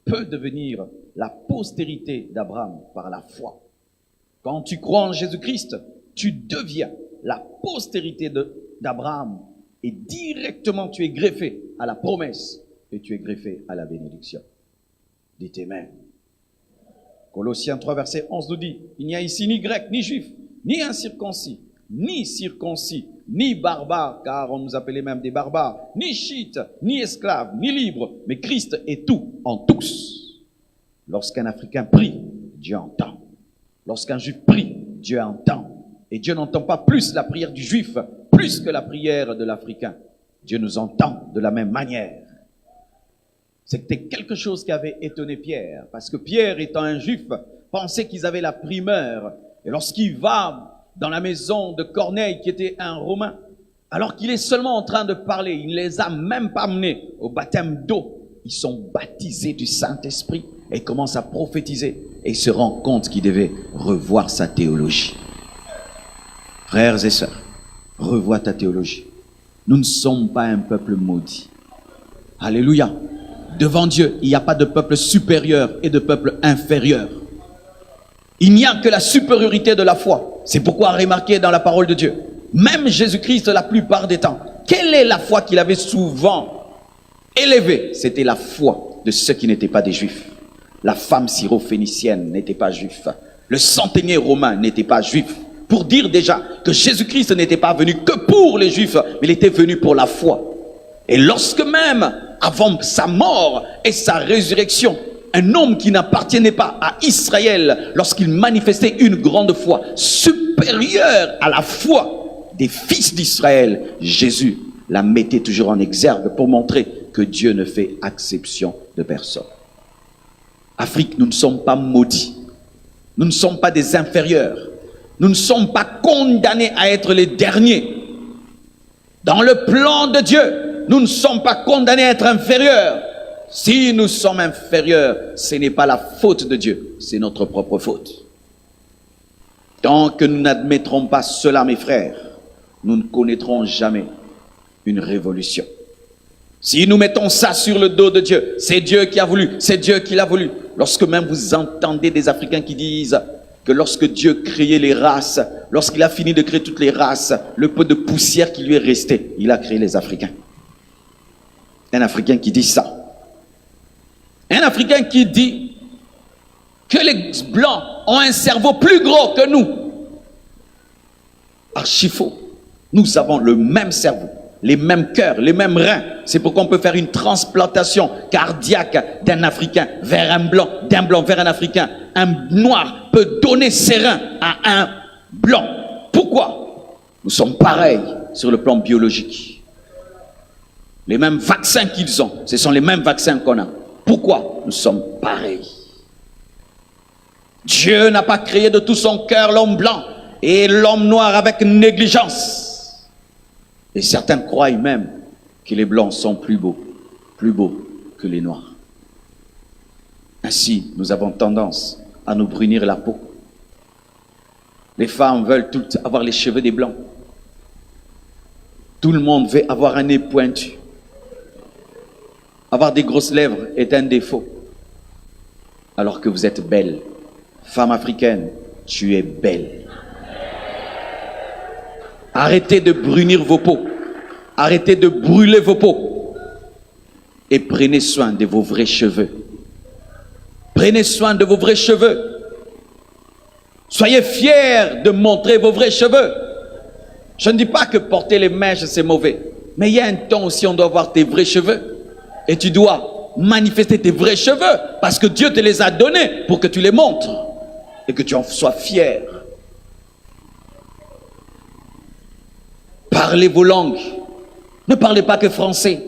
peut devenir la postérité d'Abraham par la foi. Quand tu crois en Jésus-Christ, tu deviens la postérité d'Abraham et directement tu es greffé à la promesse et tu es greffé à la bénédiction. Dites Amen. Colossiens 3, verset 11 nous dit, il n'y a ici ni grec, ni juif, ni incirconcis, ni barbare, car on nous appelait même des barbares, ni chiite, ni esclave, ni libre, mais Christ est tout en tous. Lorsqu'un Africain prie, Dieu entend. Lorsqu'un juif prie, Dieu entend. Et Dieu n'entend pas plus la prière du juif, plus que la prière de l'Africain. Dieu nous entend de la même manière. C'était quelque chose qui avait étonné Pierre, parce que Pierre, étant un juif, pensait qu'ils avaient la primeur. Et lorsqu'il va dans la maison de Corneille, qui était un Romain, alors qu'il est seulement en train de parler, il ne les a même pas menés au baptême d'eau. Ils sont baptisés du Saint-Esprit et commencent à prophétiser. Et il se rend compte qu'il devait revoir sa théologie. Frères et sœurs, revois ta théologie. Nous ne sommes pas un peuple maudit. Alléluia. Devant Dieu, il n'y a pas de peuple supérieur et de peuple inférieur. Il n'y a que la supériorité de la foi. C'est pourquoi remarquez dans la parole de Dieu, même Jésus-Christ la plupart des temps, quelle est la foi qu'il avait souvent élevée? C'était la foi de ceux qui n'étaient pas des juifs. La femme syrophénicienne n'était pas juif. Le centenier romain n'était pas juif. Pour dire déjà que Jésus-Christ n'était pas venu que pour les juifs, mais il était venu pour la foi. Et lorsque même, avant sa mort et sa résurrection, un homme qui n'appartenait pas à Israël, lorsqu'il manifestait une grande foi supérieure à la foi des fils d'Israël, Jésus la mettait toujours en exergue pour montrer que Dieu ne fait exception de personne. Afrique, nous ne sommes pas maudits. Nous ne sommes pas des inférieurs. Nous ne sommes pas condamnés à être les derniers. Dans le plan de Dieu, nous ne sommes pas condamnés à être inférieurs. Si nous sommes inférieurs, ce n'est pas la faute de Dieu, c'est notre propre faute. Tant que nous n'admettrons pas cela, mes frères, nous ne connaîtrons jamais une révolution. Si nous mettons ça sur le dos de Dieu, c'est Dieu qui a voulu, c'est Dieu qui l'a voulu. Lorsque même vous entendez des Africains qui disent que lorsque Dieu créait les races, lorsqu'il a fini de créer toutes les races, le peu de poussière qui lui est resté, il a créé les Africains. Un Africain qui dit ça. Un Africain qui dit que les Blancs ont un cerveau plus gros que nous. Archi faux. Nous avons le même cerveau, les mêmes cœurs, les mêmes reins. C'est pourquoi on peut faire une transplantation cardiaque d'un Africain vers un Blanc, d'un Blanc vers un Africain. Un Noir peut donner ses reins à un Blanc. Pourquoi? Nous sommes pareils sur le plan biologique. Les mêmes vaccins qu'ils ont, ce sont les mêmes vaccins qu'on a. Pourquoi? Nous sommes pareils. Dieu n'a pas créé de tout son cœur l'homme blanc et l'homme noir avec négligence. Et certains croient même que les blancs sont plus beaux que les noirs. Ainsi, nous avons tendance à nous brunir la peau. Les femmes veulent toutes avoir les cheveux des blancs. Tout le monde veut avoir un nez pointu. Avoir des grosses lèvres est un défaut. Alors que vous êtes belle. Femme africaine, tu es belle. Arrêtez de brunir vos peaux. Arrêtez de brûler vos peaux. Et prenez soin de vos vrais cheveux. Prenez soin de vos vrais cheveux. Soyez fiers de montrer vos vrais cheveux. Je ne dis pas que porter les mèches c'est mauvais. Mais il y a un temps aussi on doit avoir tes vrais cheveux. Et tu dois manifester tes vrais cheveux parce que Dieu te les a donnés pour que tu les montres et que tu en sois fier. Parlez vos langues. Ne parlez pas que français.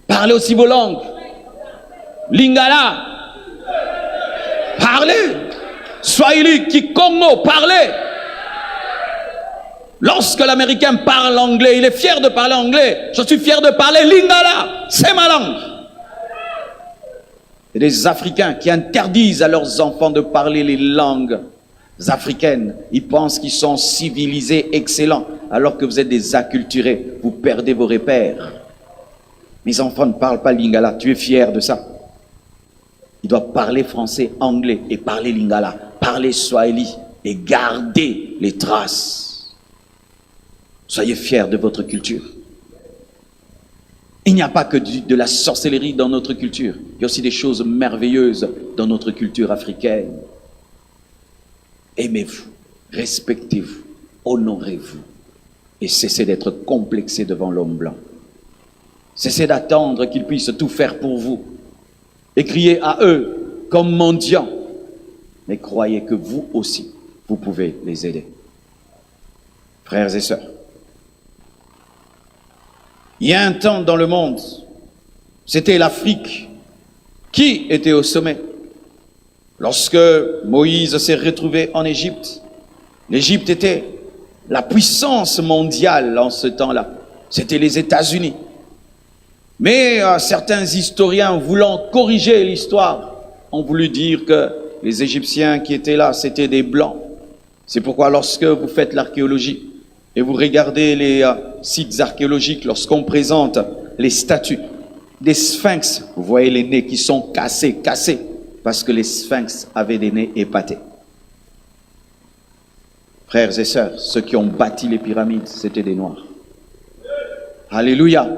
Parlez aussi vos langues. Lingala. Parlez. Swahili, Kikongo, parlez. Lorsque l'Américain parle anglais, il est fier de parler anglais. Je suis fier de parler Lingala. C'est ma langue. Il y a des Africains qui interdisent à leurs enfants de parler les langues africaines. Ils pensent qu'ils sont civilisés, excellents, alors que vous êtes des acculturés. Vous perdez vos repères. Mes enfants ne parlent pas Lingala. Tu es fier de ça? Il doit parler français, anglais et parler lingala, parler swahili et garder les traces. Soyez fiers de votre culture. Il n'y a pas que de la sorcellerie dans notre culture. Il y a aussi des choses merveilleuses dans notre culture africaine. Aimez-vous, respectez-vous, honorez-vous et cessez d'être complexé devant l'homme blanc. Cessez d'attendre qu'ils puissent tout faire pour vous et crier à eux comme mendiants. Mais croyez que vous aussi, vous pouvez les aider. Frères et sœurs, il y a un temps dans le monde, c'était l'Afrique qui était au sommet. Lorsque Moïse s'est retrouvé en Égypte, l'Égypte était la puissance mondiale en ce temps-là. C'était les États-Unis. Mais certains historiens, voulant corriger l'histoire, ont voulu dire que les Égyptiens qui étaient là, c'était des Blancs. C'est pourquoi lorsque vous faites l'archéologie et vous regardez les sites archéologiques, lorsqu'on présente les statues des sphinx, vous voyez les nez qui sont cassés, parce que les sphinx avaient des nez épatés. Frères et sœurs, ceux qui ont bâti les pyramides, c'était des Noirs. Alléluia.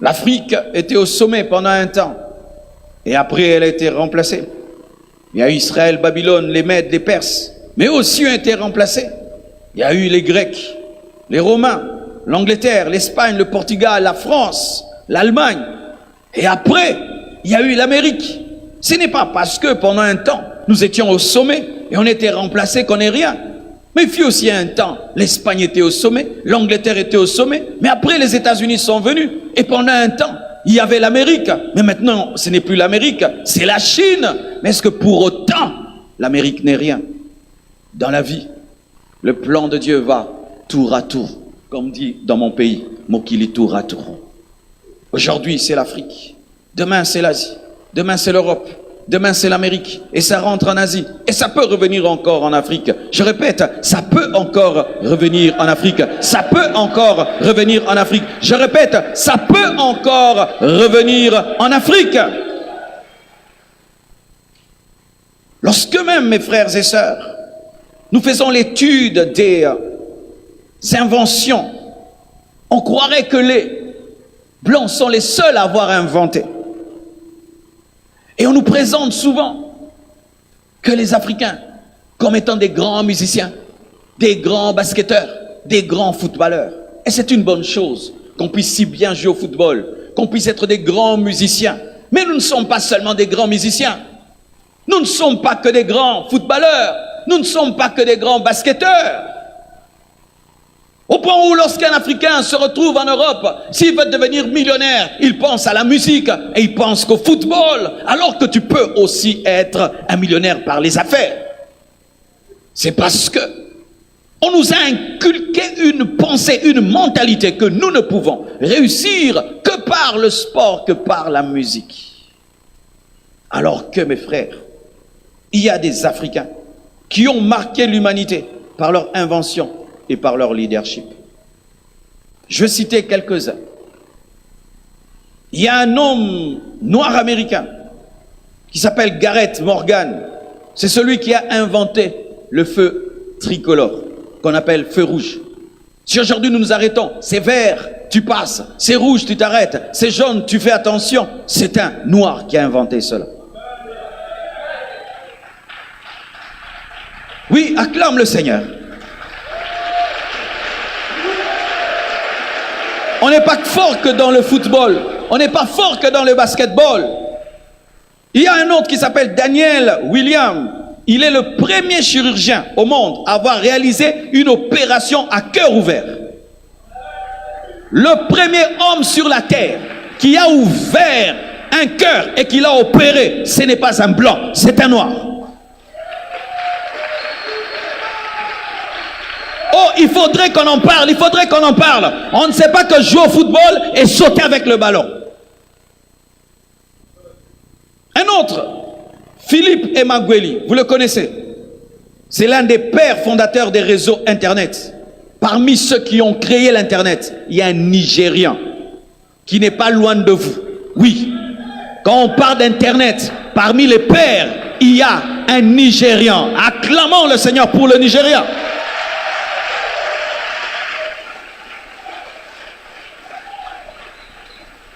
L'Afrique était au sommet pendant un temps, et après elle a été remplacée. Il y a eu Israël, Babylone, les Mèdes, les Perses, mais aussi ont été remplacés. Il y a eu les Grecs, les Romains, l'Angleterre, l'Espagne, le Portugal, la France, l'Allemagne. Et après, il y a eu l'Amérique. Ce n'est pas parce que pendant un temps, nous étions au sommet et on était remplacés qu'on n'est rien. Mais il fut aussi un temps, l'Espagne était au sommet, l'Angleterre était au sommet, mais après les États-Unis sont venus. Et pendant un temps, il y avait l'Amérique. Mais maintenant, ce n'est plus l'Amérique, c'est la Chine. Mais est-ce que pour autant, l'Amérique n'est rien? Dans la vie, le plan de Dieu va tour à tour. Comme dit dans mon pays, Mokili tour à tour. Aujourd'hui, c'est l'Afrique. Demain, c'est l'Asie. Demain, c'est l'Europe. Demain, c'est l'Amérique. Et ça rentre en Asie. Et ça peut revenir encore en Afrique. Je répète, ça peut encore revenir en Afrique. Ça peut encore revenir en Afrique. Je répète, ça peut encore revenir en Afrique. Lorsque même, mes frères et sœurs, nous faisons l'étude des inventions, on croirait que les Blancs sont les seuls à avoir inventé. Et on nous présente souvent que les Africains comme étant des grands musiciens, des grands basketteurs, des grands footballeurs. Et c'est une bonne chose qu'on puisse si bien jouer au football, qu'on puisse être des grands musiciens. Mais nous ne sommes pas seulement des grands musiciens. Nous ne sommes pas que des grands footballeurs. Nous ne sommes pas que des grands basketteurs. Au point où lorsqu'un Africain se retrouve en Europe, s'il veut devenir millionnaire, il pense à la musique et il pense qu'au football, alors que tu peux aussi être un millionnaire par les affaires. C'est parce que on nous a inculqué une pensée, une mentalité que nous ne pouvons réussir que par le sport, que par la musique. Alors que, mes frères, il y a des Africains qui ont marqué l'humanité par leur invention et par leur leadership. Je vais citer quelques-uns. Il y a un homme noir américain qui s'appelle Gareth Morgan. C'est celui qui a inventé le feu tricolore, qu'on appelle feu rouge. Si aujourd'hui nous nous arrêtons, c'est vert, tu passes, c'est rouge, tu t'arrêtes, c'est jaune, tu fais attention, c'est un noir qui a inventé cela. Oui, acclame le Seigneur. On n'est pas fort que dans le football. On n'est pas fort que dans le basketball. Il y a un autre qui s'appelle Daniel Williams. Il est le premier chirurgien au monde à avoir réalisé une opération à cœur ouvert. Le premier homme sur la terre qui a ouvert un cœur et qui l'a opéré, ce n'est pas un blanc, c'est un noir. Oh, il faudrait qu'on en parle, il faudrait qu'on en parle. On ne sait pas que jouer au football et sauter avec le ballon. Un autre, Philippe Emeagwali, vous le connaissez. C'est l'un des pères fondateurs des réseaux Internet. Parmi ceux qui ont créé l'Internet, il y a un Nigérian qui n'est pas loin de vous. Oui. Quand on parle d'Internet, parmi les pères, il y a un Nigérian. Acclamons le Seigneur pour le Nigeria.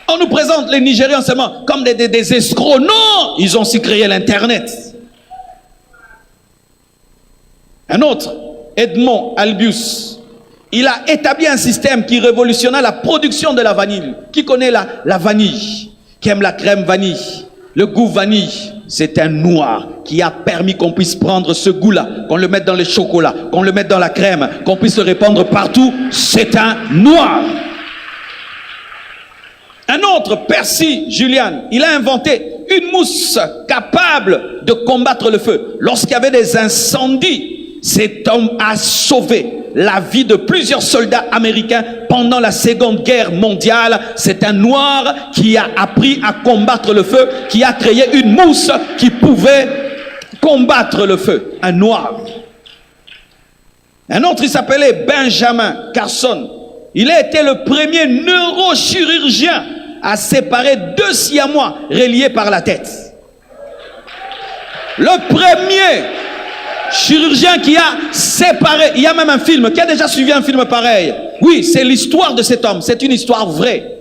On nous présente les Nigérians seulement comme des escrocs. Non, ils ont aussi créé l'Internet. Un autre, Edmond Albius, il a établi un système qui révolutionna la production de la vanille. Qui connaît la vanille? Qui aime la crème vanille? Le goût vanille, c'est un noir qui a permis qu'on puisse prendre ce goût-là, qu'on le mette dans les chocolats, qu'on le mette dans la crème, qu'on puisse le répandre partout. C'est un noir. Un autre, Percy Julian, il a inventé une mousse capable de combattre le feu. Lorsqu'il y avait des incendies, cet homme a sauvé la vie de plusieurs soldats américains pendant la Seconde Guerre mondiale. C'est un noir qui a appris à combattre le feu, qui a créé une mousse qui pouvait combattre le feu. Un noir. Un autre, il s'appelait Benjamin Carson. Il a été le premier neurochirurgien à séparer deux siamois reliés par la tête. Le premier chirurgien qui a séparé, il y a même un film, qui a déjà suivi un film pareil. Oui, c'est l'histoire de cet homme, c'est une histoire vraie.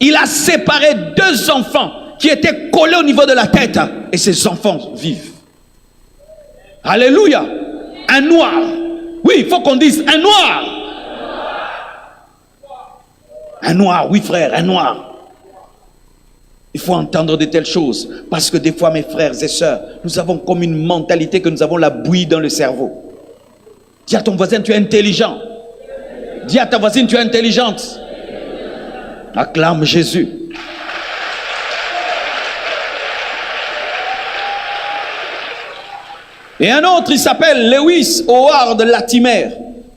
Il a séparé deux enfants qui étaient collés au niveau de la tête et ces enfants vivent. Alléluia. Un noir. Oui, il faut qu'on dise un noir. Un noir, oui frère, un noir. Il faut entendre de telles choses. Parce que des fois, mes frères et sœurs, nous avons comme une mentalité que nous avons la bouillie dans le cerveau. Dis à ton voisin, tu es intelligent. Dis à ta voisine, tu es intelligente. Acclame Jésus. Et un autre, il s'appelle Lewis Howard Latimer.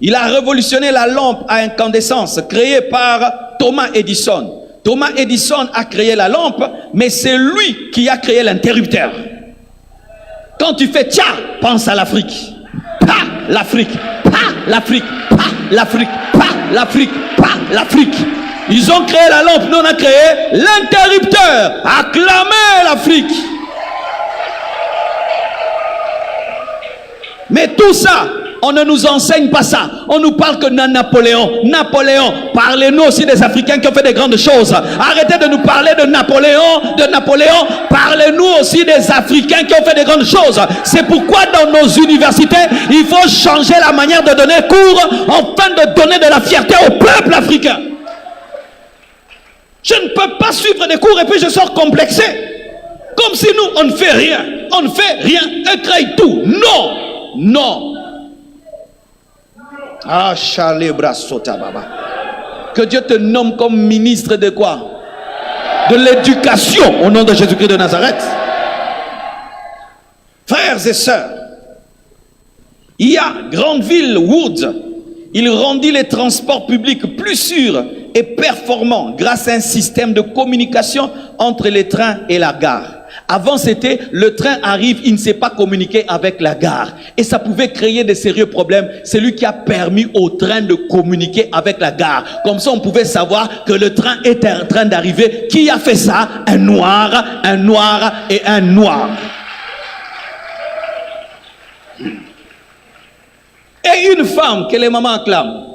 Il a révolutionné la lampe à incandescence créée par Thomas Edison. Thomas Edison a créé la lampe, mais c'est lui qui a créé l'interrupteur. Quand tu fais tcha, pense à l'Afrique. Pas l'Afrique, pas l'Afrique, pas l'Afrique, pas l'Afrique, pas l'Afrique. Ils ont créé la lampe, nous on a créé l'interrupteur. Acclamez l'Afrique. Mais tout ça, on ne nous enseigne pas ça. On nous parle que de Napoléon. Napoléon, parlez-nous aussi des Africains qui ont fait des grandes choses. Arrêtez de nous parler de Napoléon, Parlez-nous aussi des Africains qui ont fait des grandes choses. C'est pourquoi dans nos universités, il faut changer la manière de donner cours afin de donner de la fierté au peuple africain. Je ne peux pas suivre des cours et puis je sors complexé. Comme si nous, on ne fait rien. On ne fait rien. Écris tout. Non. Non. Ah, que Dieu te nomme comme ministre de quoi? De l'éducation au nom de Jésus-Christ de Nazareth. Frères et sœurs, il y a Granville Wood. Il rendit les transports publics plus sûrs et performants grâce à un système de communication entre les trains et la gare. Avant, c'était le train arrive, il ne sait pas communiquer avec la gare. Et ça pouvait créer de sérieux problèmes. C'est lui qui a permis au train de communiquer avec la gare. Comme ça, on pouvait savoir que le train était en train d'arriver. Qui a fait ça? Un noir et un noir. Et une femme que les mamans acclament.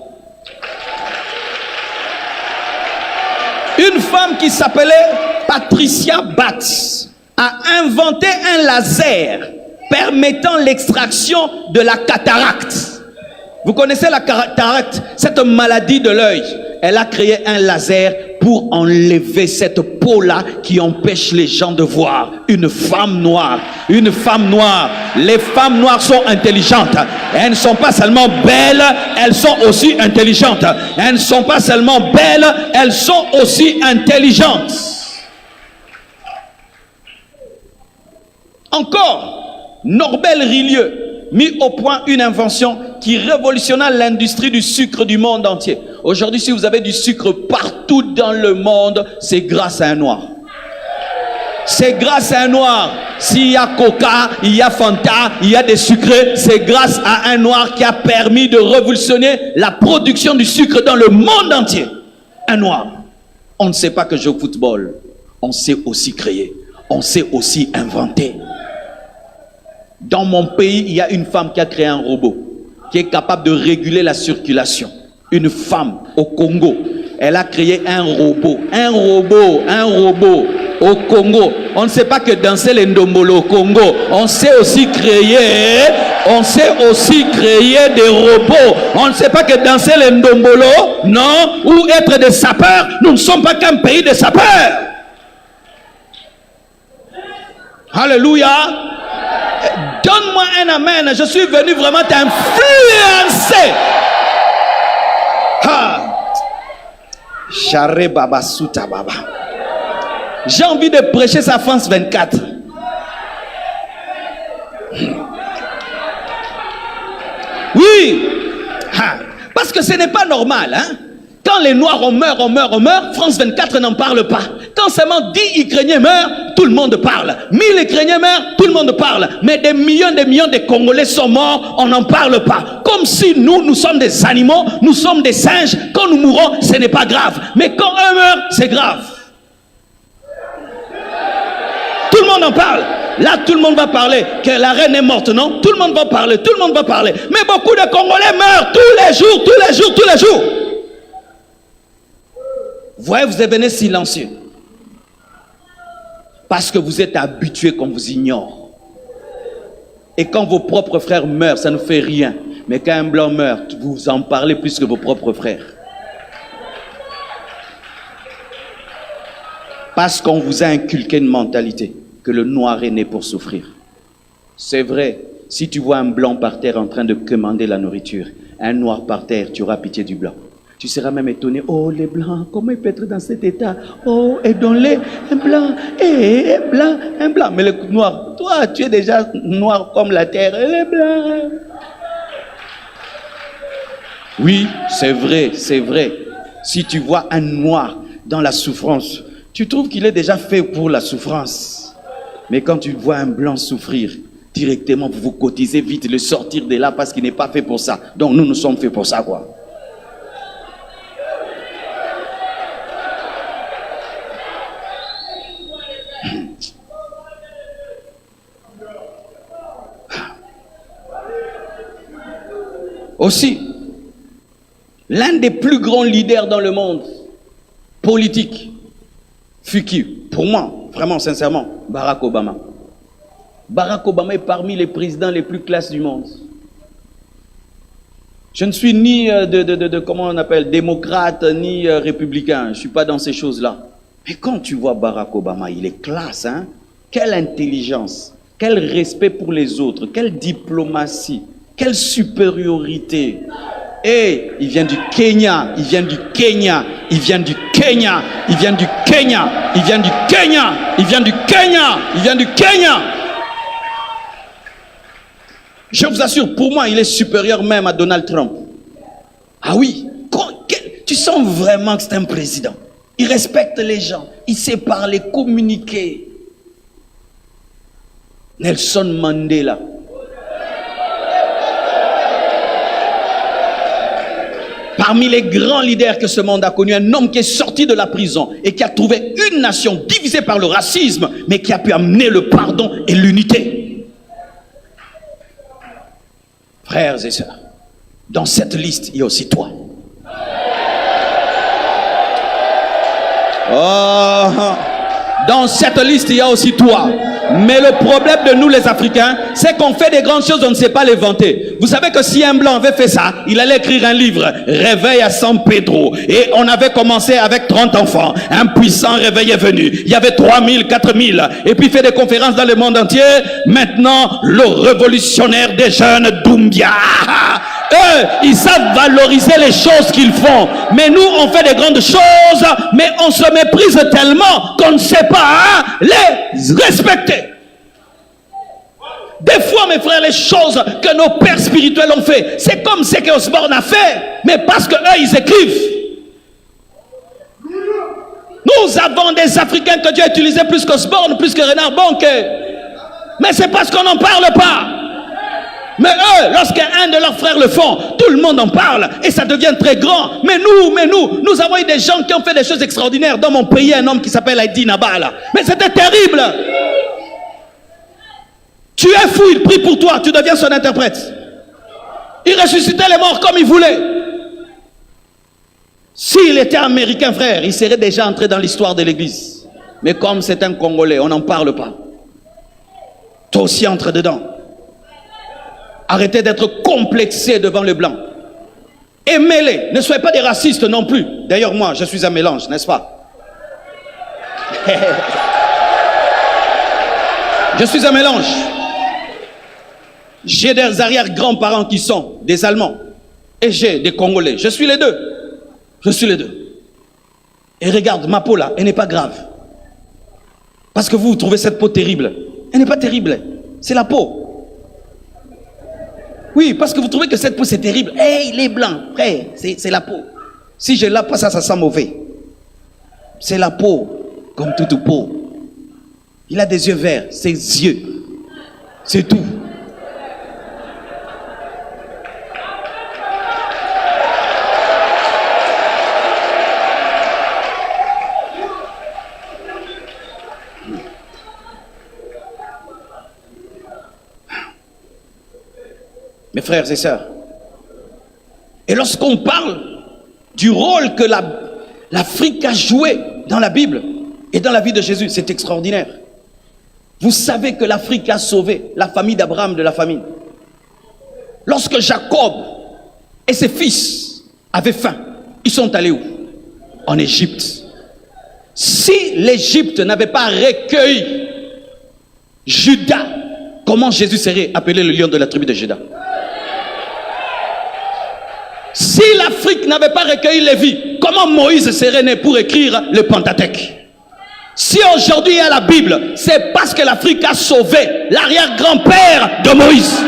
Une femme qui s'appelait Patricia Batts a inventé un laser permettant l'extraction de la cataracte. Vous connaissez la cataracte, cette maladie de l'œil. Elle a créé un laser pour enlever cette peau-là qui empêche les gens de voir. Une femme noire. Une femme noire. Les femmes noires sont intelligentes. Elles ne sont pas seulement belles, elles sont aussi intelligentes. Elles ne sont pas seulement belles, elles sont aussi intelligentes. Encore, Norbert Rillieux mit au point une invention qui révolutionna l'industrie du sucre du monde entier. Aujourd'hui, si vous avez du sucre partout dans le monde, c'est grâce à un noir. C'est grâce à un noir. S'il y a Coca, il y a Fanta, il y a des sucrés, c'est grâce à un noir qui a permis de révolutionner la production du sucre dans le monde entier. Un noir. On ne sait pas que je joue au football. on sait aussi créer, on sait aussi inventer. Dans mon pays, il y a une femme qui a créé un robot qui est capable de réguler la circulation. Une femme au Congo, elle a créé un robot au Congo. On ne sait pas que danser les ndombolo au Congo. On sait aussi créer des robots. On ne sait pas que danser les ndombolo, non, ou être des sapeurs. Nous ne sommes pas qu'un pays de sapeurs. Alléluia. Donne-moi un amen. Je suis venu vraiment t'influencer. Charé Baba Souta Baba. J'ai envie de prêcher ça France 24. Oui. Parce que ce n'est pas normal, hein. Quand les Noirs on meurt, France 24 n'en parle pas. Quand seulement 10 Ukrainiens meurent, tout le monde parle. 1000 Ukrainiens meurent, tout le monde parle. Mais des millions de Congolais sont morts, on n'en parle pas. Comme si nous sommes des animaux, nous sommes des singes. Quand nous mourons, ce n'est pas grave. Mais quand eux meurent, c'est grave. Tout le monde en parle. Là, tout le monde va parler que la reine est morte, non? Tout le monde va parler, tout le monde va parler. Mais beaucoup de Congolais meurent tous les jours. Voyez, vous devenez silencieux. Parce que vous êtes habitués qu'on vous ignore. Et quand vos propres frères meurent, ça ne fait rien. Mais quand un blanc meurt, vous en parlez plus que vos propres frères. Parce qu'on vous a inculqué une mentalité que le noir est né pour souffrir. C'est vrai, si tu vois un blanc par terre en train de commander la nourriture, un noir par terre, tu auras pitié du blanc. Tu seras même étonné. Oh, les blancs, comment ils peuvent être dans cet état? Oh, aidons-les, un blanc, un blanc. Mais le noir, toi, tu es déjà noir comme la terre. Et les blancs. Oui, c'est vrai. Si tu vois un noir dans la souffrance, tu trouves qu'il est déjà fait pour la souffrance. Mais quand tu vois un blanc souffrir, directement, vous cotisez vite le sortir de là parce qu'il n'est pas fait pour ça. Donc nous sommes faits pour ça, quoi. Aussi, l'un des plus grands leaders dans le monde politique fut qui? Pour moi, vraiment sincèrement, Barack Obama. Barack Obama est parmi les présidents les plus classes du monde. Je ne suis ni comment on appelle, démocrate, ni républicain. Je ne suis pas dans ces choses-là. Mais quand tu vois Barack Obama, il est classe, hein? Quelle intelligence, quel respect pour les autres, quelle diplomatie. Quelle supériorité. Et il vient du Kenya, il vient du Kenya, il vient du Kenya, il vient du Kenya, il vient du Kenya, il vient du Kenya, il vient du Kenya. Je vous assure, pour moi, il est supérieur même à Donald Trump. Ah oui, tu sens vraiment que c'est un président. Il respecte les gens, il sait parler, communiquer. Nelson Mandela. Parmi les grands leaders que ce monde a connu, un homme qui est sorti de la prison et qui a trouvé une nation divisée par le racisme, mais qui a pu amener le pardon et l'unité. Frères et sœurs, dans cette liste, il y a aussi toi. Oh, dans cette liste, il y a aussi toi. Mais le problème de nous les Africains, c'est qu'on fait des grandes choses, on ne sait pas les vanter. Vous savez que si un blanc avait fait ça, il allait écrire un livre, Réveil à San Pedro. Et on avait commencé avec 30 enfants. Un puissant réveil est venu. Il y avait 3000, 4000. Et puis il fait des conférences dans le monde entier. Maintenant, le révolutionnaire des jeunes Doumbia. Eux, ils savent valoriser les choses qu'ils font. Mais nous, on fait des grandes choses, mais on se méprise tellement qu'on ne sait pas les respecter. Des fois, mes frères, les choses que nos pères spirituels ont fait, c'est comme ce que Osborne a fait, mais parce que eux, ils écrivent. Nous avons des Africains que Dieu a utilisés plus qu'Osborne, plus que Renard Bonke. Mais c'est parce qu'on n'en parle pas. Mais eux, lorsqu'un de leurs frères le font, tout le monde en parle et ça devient très grand. Mais nous avons eu des gens qui ont fait des choses extraordinaires. Dans mon pays, un homme qui s'appelle Aïdi Nabala. Mais c'était terrible. Tu es fou, il prie pour toi, tu deviens son interprète. Il ressuscitait les morts comme il voulait. S'il était américain, frère, il serait déjà entré dans l'histoire de l'église. Mais comme c'est un Congolais, on n'en parle pas. Toi aussi entre dedans. Arrêtez d'être complexés devant les blancs. Aimez-les. Ne soyez pas des racistes non plus. D'ailleurs, moi, je suis un mélange, n'est-ce pas? Je suis un mélange. J'ai des arrière-grands-parents qui sont des Allemands. Et j'ai des Congolais. Je suis les deux. Je suis les deux. Et regarde, ma peau là, elle n'est pas grave. Parce que vous trouvez cette peau terrible. Elle n'est pas terrible. C'est la peau. Oui, parce que vous trouvez que cette peau c'est terrible. Hey, il est blanc, frère, c'est la peau. Si je lave pas ça, ça sent mauvais. C'est la peau, comme toute peau. Il a des yeux verts, ses yeux. C'est tout. Mes frères et sœurs, et lorsqu'on parle du rôle que l'Afrique a joué dans la Bible et dans la vie de Jésus, c'est extraordinaire. Vous savez que l'Afrique a sauvé la famille d'Abraham de la famine. Lorsque Jacob et ses fils avaient faim, ils sont allés où? En Égypte. Si l'Égypte n'avait pas recueilli Judas, comment Jésus serait appelé le lion de la tribu de Judas? Si l'Afrique n'avait pas recueilli Lévi, comment Moïse serait né pour écrire le Pentateuque? Si aujourd'hui il y a la Bible, c'est parce que l'Afrique a sauvé l'arrière-grand-père de Moïse.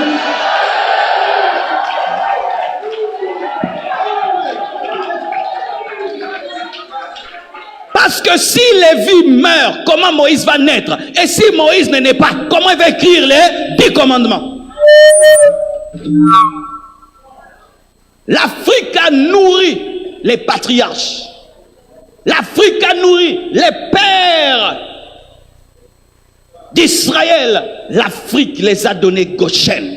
Parce que si Lévi meurt, comment Moïse va naître? Et si Moïse ne naît pas, comment il va écrire les 10 commandements? L'Afrique a nourri les patriarches. L'Afrique a nourri les pères d'Israël. L'Afrique les a donnés Goshen.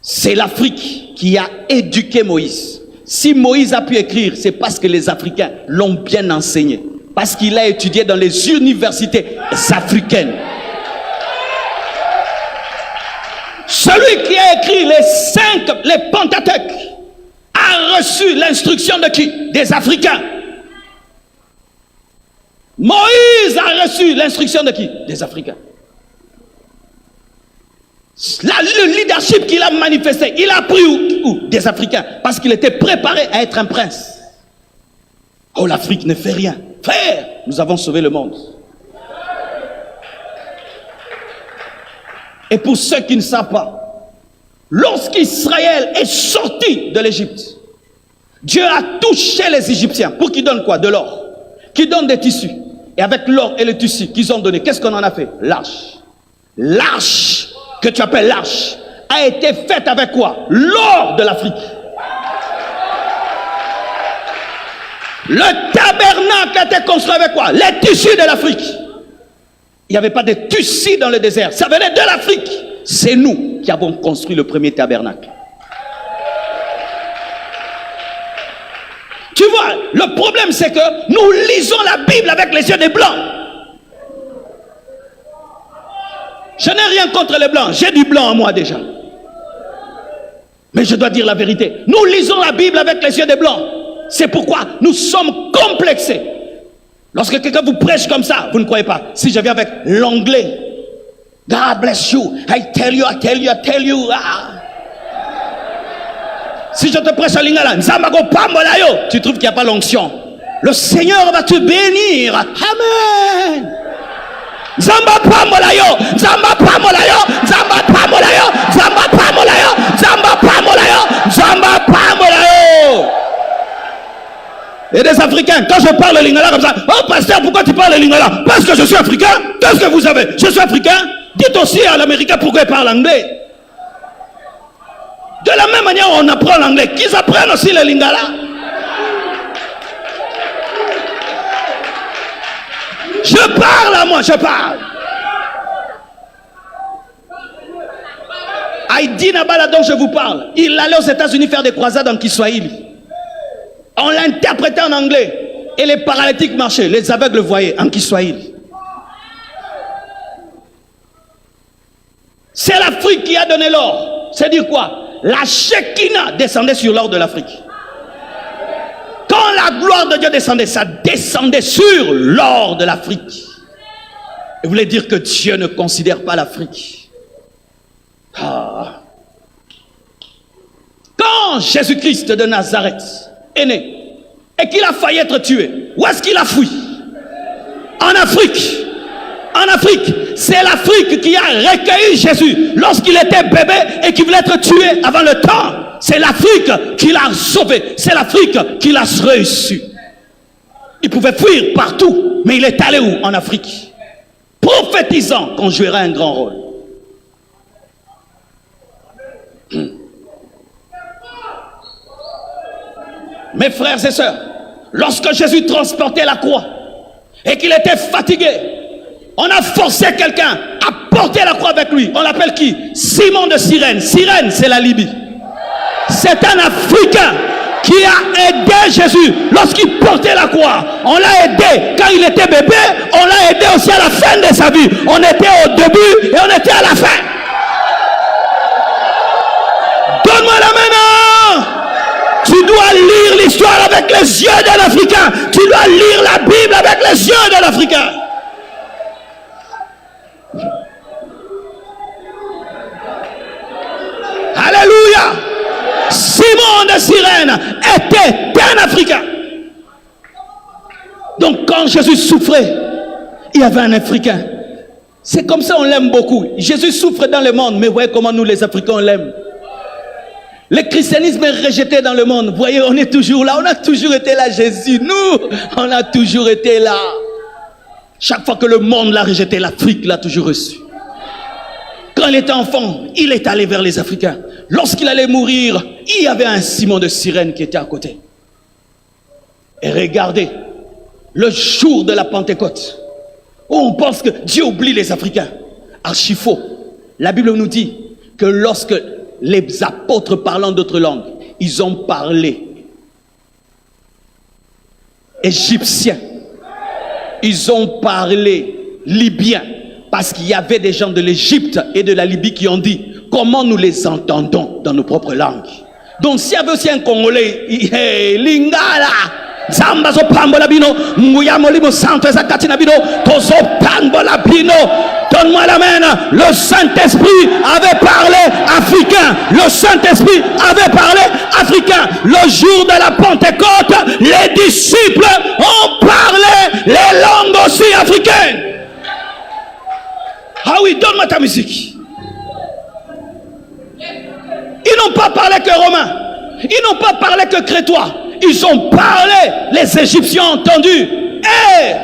C'est l'Afrique qui a éduqué Moïse. Si Moïse a pu écrire, c'est parce que les Africains l'ont bien enseigné. Parce qu'il a étudié dans les universités africaines. Celui qui a écrit les Pentateuques a reçu l'instruction de qui? Des Africains. Moïse a reçu l'instruction de qui? Des Africains. Le leadership qu'il a manifesté, il a pris où? Des Africains. Parce qu'il était préparé à être un prince. Oh, l'Afrique ne fait rien. Frère, nous avons sauvé le monde. Et pour ceux qui ne savent pas, lorsqu'Israël est sorti de l'Égypte, Dieu a touché les Égyptiens pour qu'ils donnent quoi? De l'or. Qu'ils donnent des tissus. Et avec l'or et le tissu qu'ils ont donné, qu'est-ce qu'on en a fait? L'arche. L'arche, que tu appelles l'arche, a été faite avec quoi? L'or de l'Afrique. Le tabernacle a été construit avec quoi? Les tissus de l'Afrique. Il n'y avait pas de tissus dans le désert. Ça venait de l'Afrique. C'est nous qui avons construit le premier tabernacle. Tu vois, le problème c'est que nous lisons la Bible avec les yeux des blancs. Je n'ai rien contre les blancs. J'ai du blanc en moi déjà. Mais je dois dire la vérité. Nous lisons la Bible avec les yeux des blancs. C'est pourquoi nous sommes complexés. Lorsque quelqu'un vous prêche comme ça, vous ne croyez pas. Si je viens avec l'anglais, God bless you, I tell you, I tell you, I tell you. Ah. Si je te prêche en lingala, tu trouves qu'il n'y a pas l'onction. Le Seigneur va te bénir. Amen. Zamba pamolayo, zamba pamolayo, zamba pamolayo, zamba pamolayo, zamba pamolayo, zamba pamolayo. Et des Africains, quand je parle le lingala comme ça, oh pasteur, pourquoi tu parles le lingala? Parce que je suis africain. Qu'est-ce que vous avez? Je suis africain. Dites aussi à l'américain pourquoi il parle anglais. De la même manière, on apprend l'anglais. Qu'ils apprennent aussi le lingala. Je parle à moi, je parle. Aïdi Nabala dont je vous parle, il allait aux États-Unis faire des croisades en Kiswahili. On l'interprétait en anglais. Et les paralytiques marchaient, les aveugles voyaient en Kiswahili. C'est l'Afrique qui a donné l'or. C'est dire quoi? La Shekinah descendait sur l'or de l'Afrique. Quand la gloire de Dieu descendait, ça descendait sur l'or de l'Afrique. Et voulait dire que Dieu ne considère pas l'Afrique. Ah. Quand Jésus-Christ de Nazareth est né et qu'il a failli être tué, où est-ce qu'il a fui? En Afrique. En Afrique, c'est l'Afrique qui a recueilli Jésus lorsqu'il était bébé et qui voulait être tué avant le temps. C'est l'Afrique qui l'a sauvé. C'est l'Afrique qui l'a reçu. Il pouvait fuir partout, mais il est allé où? En Afrique. Prophétisant qu'on jouera un grand rôle. Mes frères et sœurs, lorsque Jésus transportait la croix et qu'il était fatigué, on a forcé quelqu'un à porter la croix avec lui. On l'appelle qui? Simon de Cyrène. Cyrène, c'est la Libye. C'est un Africain qui a aidé Jésus lorsqu'il portait la croix. On l'a aidé quand il était bébé. On l'a aidé aussi à la fin de sa vie. On était au début et on était à la fin. Donne-moi la main. Tu dois lire l'histoire avec les yeux d'un Africain. Tu dois lire la Bible avec les yeux d'un Africain. Alléluia. Simon de Cyrène était un Africain. Donc quand Jésus souffrait, il y avait un Africain. C'est comme ça on l'aime beaucoup. Jésus souffre dans le monde, mais voyez comment nous les Africains on l'aime. Le christianisme est rejeté dans le monde. Vous voyez, on est toujours là. On a toujours été là, Jésus. Nous, on a toujours été là. Chaque fois que le monde l'a rejeté, l'Afrique l'a toujours reçu. Quand il était enfant, il est allé vers les Africains. Lorsqu'il allait mourir, il y avait un Simon de Cyrène qui était à côté. Et regardez, le jour de la Pentecôte, où on pense que Dieu oublie les Africains. Archi faux. La Bible nous dit que lorsque les apôtres parlant d'autres langues, ils ont parlé égyptien, ils ont parlé libyen, parce qu'il y avait des gens de l'Égypte et de la Libye qui ont dit comment nous les entendons dans nos propres langues. Donc s'il y avait aussi un Congolais, Lingala, Zambazo Pambola Bino, Mouyamolimo Santo Zakatina Bino, Tozo Pambola Bino, donne-moi la main. Le Saint-Esprit avait parlé africain. Le Saint-Esprit avait parlé africain. Le jour de la Pentecôte, les disciples ont parlé les langues aussi africaines. Ah oui, donne-moi ta musique. Ils n'ont pas parlé que romain. Ils n'ont pas parlé que crétois. Ils ont parlé, les Égyptiens ont entendu et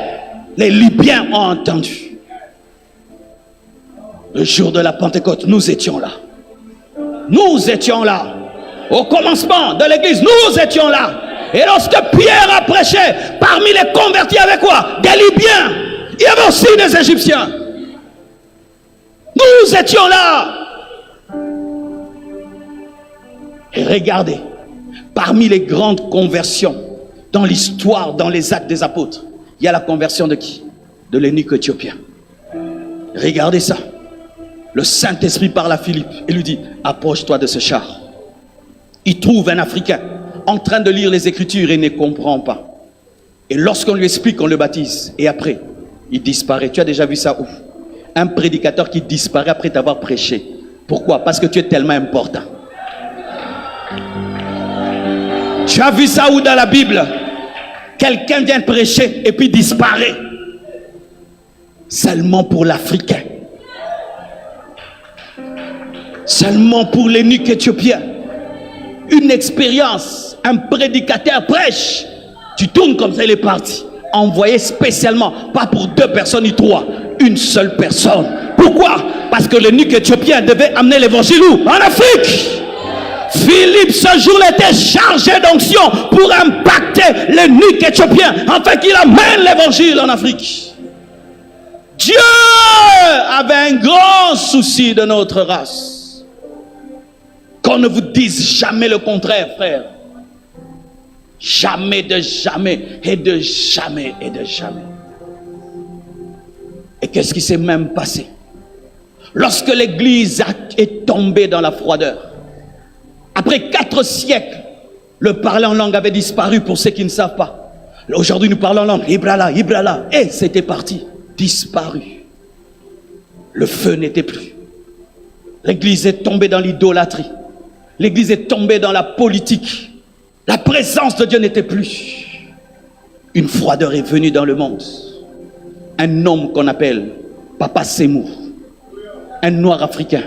les Libyens ont entendu. Le jour de la Pentecôte, nous étions là. Nous étions là. Au commencement de l'église, nous étions là. Et lorsque Pierre a prêché, parmi les convertis avec quoi? Des Libyens. Il y avait aussi des Égyptiens. Nous étions là. Et regardez, parmi les grandes conversions dans l'histoire, dans les actes des apôtres, il y a la conversion de qui? De l'eunuque éthiopien. Regardez ça. Le Saint-Esprit parle à Philippe et lui dit, approche-toi de ce char. Il trouve un Africain en train de lire les Écritures et ne comprend pas. Et lorsqu'on lui explique, on le baptise. Et après, il disparaît. Tu as déjà vu ça où? Un prédicateur qui disparaît après t'avoir prêché. Pourquoi? Parce que tu es tellement important. Tu as vu ça où dans la Bible? Quelqu'un vient prêcher et puis disparaît. Seulement pour l'Africain. Seulement pour l'eunuque éthiopien. Une expérience, un prédicateur prêche. Tu tournes comme ça, il est parti. Envoyé spécialement, pas pour 2 personnes ni 3, une seule personne. Pourquoi? Parce que l'eunuque éthiopien devait amener l'évangile où? En Afrique. Philippe, ce jour-là, était chargé d'onction pour impacter l'eunuque éthiopien afin qu'il amène l'évangile en Afrique. Dieu avait un grand souci de notre race. Qu'on ne vous dise jamais le contraire, frère. Jamais de jamais et de jamais et de jamais. Et qu'est-ce qui s'est même passé? Lorsque l'Église est tombée dans la froideur, après 4 siècles, le parler en langue avait disparu pour ceux qui ne savent pas. Aujourd'hui, nous parlons en langue. Ibrala, Ibrala. Et c'était parti. Disparu. Le feu n'était plus. L'Église est tombée dans l'idolâtrie. L'Église est tombée dans la politique. La présence de Dieu n'était plus. Une froideur est venue dans le monde. Un homme qu'on appelle Papa Sémou, un noir africain,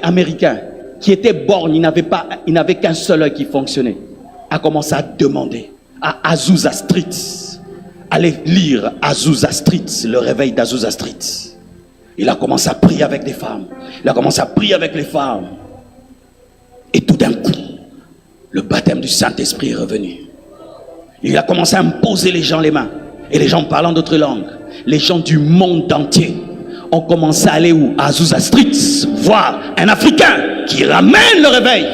américain, qui était borgne, il n'avait qu'un seul œil qui fonctionnait, a commencé à demander à Azusa Street, allez lire Azusa Street, le réveil d'Azusa Street. Il a commencé à prier avec des femmes, il a commencé à prier avec les femmes, et tout d'un coup, le baptême du Saint-Esprit est revenu. Il a commencé à imposer les gens les mains, et les gens parlant d'autres langues, les gens du monde entier ont commencé à aller où? À Azusa Street, voir un Africain qui ramène le réveil.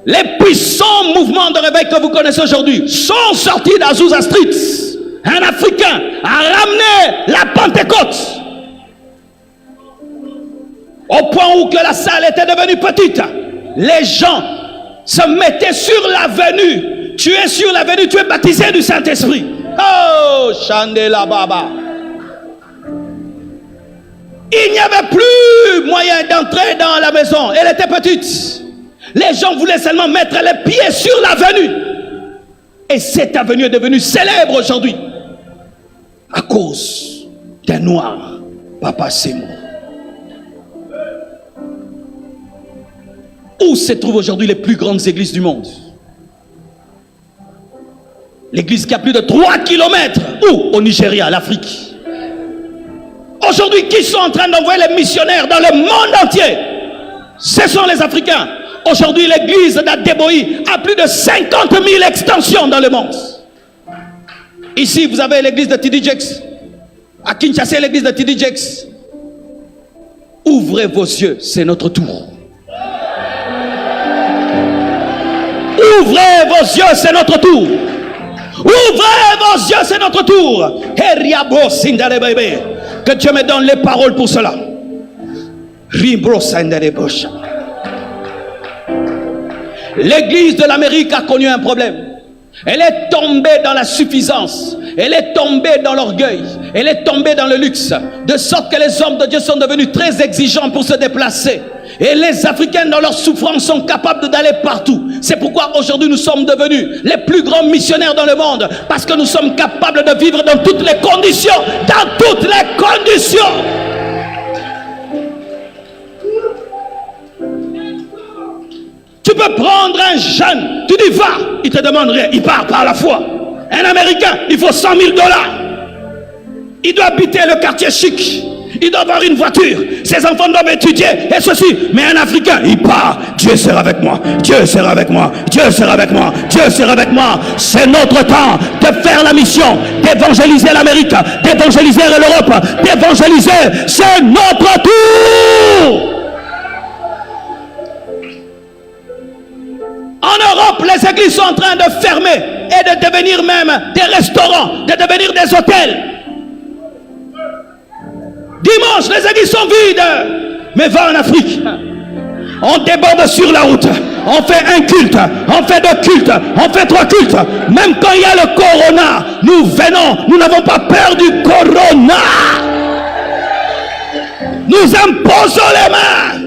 Les puissants mouvements de réveil que vous connaissez aujourd'hui sont sortis d'Azusa Street. Un Africain a ramené la Pentecôte. Au point où que la salle était devenue petite, les gens se mettaient sur l'avenue. Tu es sur l'avenue, tu es baptisé du Saint-Esprit. Oh, Chandela Baba. Il n'y avait plus moyen d'entrer dans la maison. Elle était petite. Les gens voulaient seulement mettre les pieds sur l'avenue. Et cette avenue est devenue célèbre aujourd'hui. À cause d'un noir, Papa Sémou. Où se trouvent aujourd'hui les plus grandes églises du monde? L'église qui a plus de 3 kilomètres. Où? Au Nigeria, l'Afrique. Aujourd'hui, qui sont en train d'envoyer les missionnaires dans le monde entier? Ce sont les Africains. Aujourd'hui, l'église d'Adeboyi a plus de 50 000 extensions dans le monde. Ici, vous avez l'église de TD Jakes. À Kinshasa, l'église de TD Jakes. Ouvrez vos yeux, c'est notre tour. Ouvrez vos yeux, c'est notre tour. Ouvrez vos yeux, c'est notre tour. Que Dieu me donne les paroles pour cela. L'église de l'Amérique a connu un problème. Elle est tombée dans la suffisance. Elle est tombée dans l'orgueil. Elle est tombée dans le luxe. De sorte que les hommes de Dieu sont devenus très exigeants pour se déplacer. Et les Africains dans leur souffrance sont capables d'aller partout. C'est pourquoi aujourd'hui nous sommes devenus les plus grands missionnaires dans le monde. Parce que nous sommes capables de vivre dans toutes les conditions. Dans toutes les conditions. Tu peux prendre un jeune, tu dis va, il te demande rien, il part par la foi. Un Américain, il faut 100 000 $. Il doit habiter le quartier chic. Il doit avoir une voiture. Ses enfants doivent étudier et ceci. Mais un Africain, il part. Dieu sera avec moi. Dieu sera avec moi. Dieu sera avec moi. Dieu sera avec moi. C'est notre temps de faire la mission, d'évangéliser l'Amérique, d'évangéliser l'Europe, d'évangéliser. C'est notre tour. En Europe, les églises sont en train de fermer et de devenir même des restaurants, de devenir des hôtels. Dimanche, les églises sont vides. Mais va en Afrique. On déborde sur la route. On fait un culte. On fait 2 cultes. On fait 3 cultes. Même quand il y a le corona, nous venons. Nous n'avons pas peur du corona. Nous imposons les mains.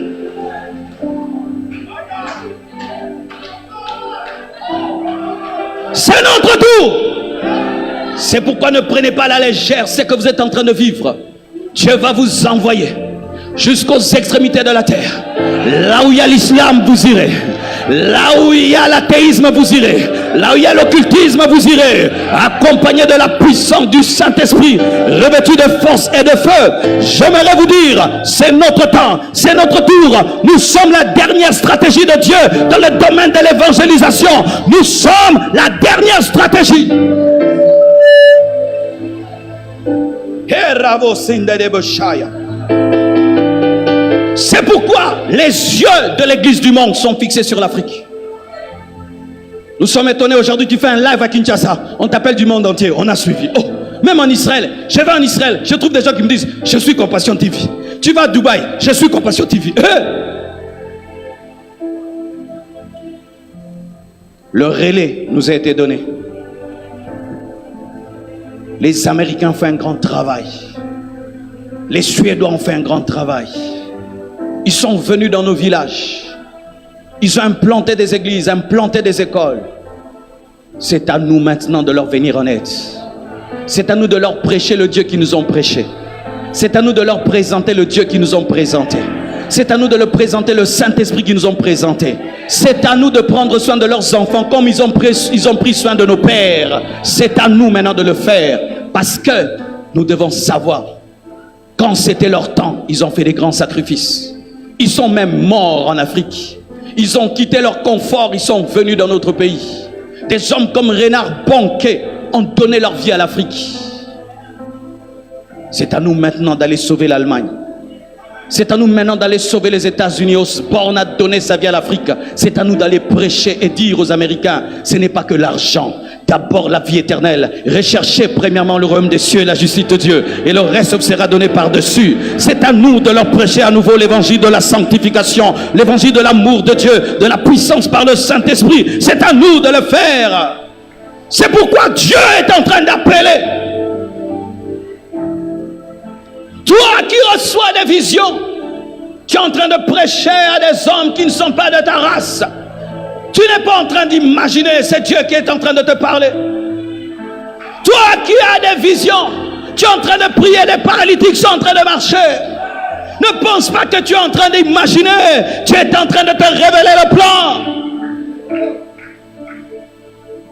C'est notre tour. C'est pourquoi ne prenez pas à la légère ce que vous êtes en train de vivre. Dieu va vous envoyer jusqu'aux extrémités de la terre. Là où il y a l'islam, vous irez. Là où il y a l'athéisme, vous irez. Là où il y a l'occultisme, vous irez. Accompagné de la puissance du Saint-Esprit, revêtu de force et de feu. J'aimerais vous dire, c'est notre temps, c'est notre tour. Nous sommes la dernière stratégie de Dieu dans le domaine de l'évangélisation. Nous sommes la dernière stratégie. C'est pourquoi les yeux de l'église du monde sont fixés sur l'Afrique. Nous sommes étonnés aujourd'hui, tu fais un live à Kinshasa, on t'appelle du monde entier, on a suivi. Oh, même en Israël, je vais en Israël, je trouve des gens qui me disent, je suis Compassion TV. Tu vas à Dubaï, je suis Compassion TV. Le relais nous a été donné. Les Américains ont fait un grand travail. Les Suédois ont fait un grand travail. Ils sont venus dans nos villages. Ils ont implanté des églises, implanté des écoles. C'est à nous maintenant de leur venir en aide. C'est à nous de leur prêcher le Dieu qui nous ont prêché. C'est à nous de leur présenter le Dieu qui nous ont présenté. C'est à nous de leur présenter le Saint-Esprit qui nous ont présenté. C'est à nous de prendre soin de leurs enfants comme ils ont pris soin de nos pères. C'est à nous maintenant de le faire. Parce que nous devons savoir, quand c'était leur temps, ils ont fait des grands sacrifices. Ils sont même morts en Afrique. Ils ont quitté leur confort, ils sont venus dans notre pays. Des hommes comme Renard Bonquet ont donné leur vie à l'Afrique. C'est à nous maintenant d'aller sauver l'Allemagne. C'est à nous maintenant d'aller sauver les États-Unis. Osborne a donné sa vie à l'Afrique. C'est à nous d'aller prêcher et dire aux Américains, ce n'est pas que l'argent. D'abord la vie éternelle. Recherchez premièrement le royaume des cieux et la justice de Dieu. Et le reste sera donné par-dessus. C'est à nous de leur prêcher à nouveau l'évangile de la sanctification. L'évangile de l'amour de Dieu. De la puissance par le Saint-Esprit. C'est à nous de le faire. C'est pourquoi Dieu est en train d'appeler. Toi qui reçois des visions, tu es en train de prêcher à des hommes qui ne sont pas de ta race. Tu n'es pas en train d'imaginer, c'est Dieu qui est en train de te parler. Toi qui as des visions, tu es en train de prier, des paralytiques sont en train de marcher. Ne pense pas que tu es en train d'imaginer, tu es en train de te révéler le plan.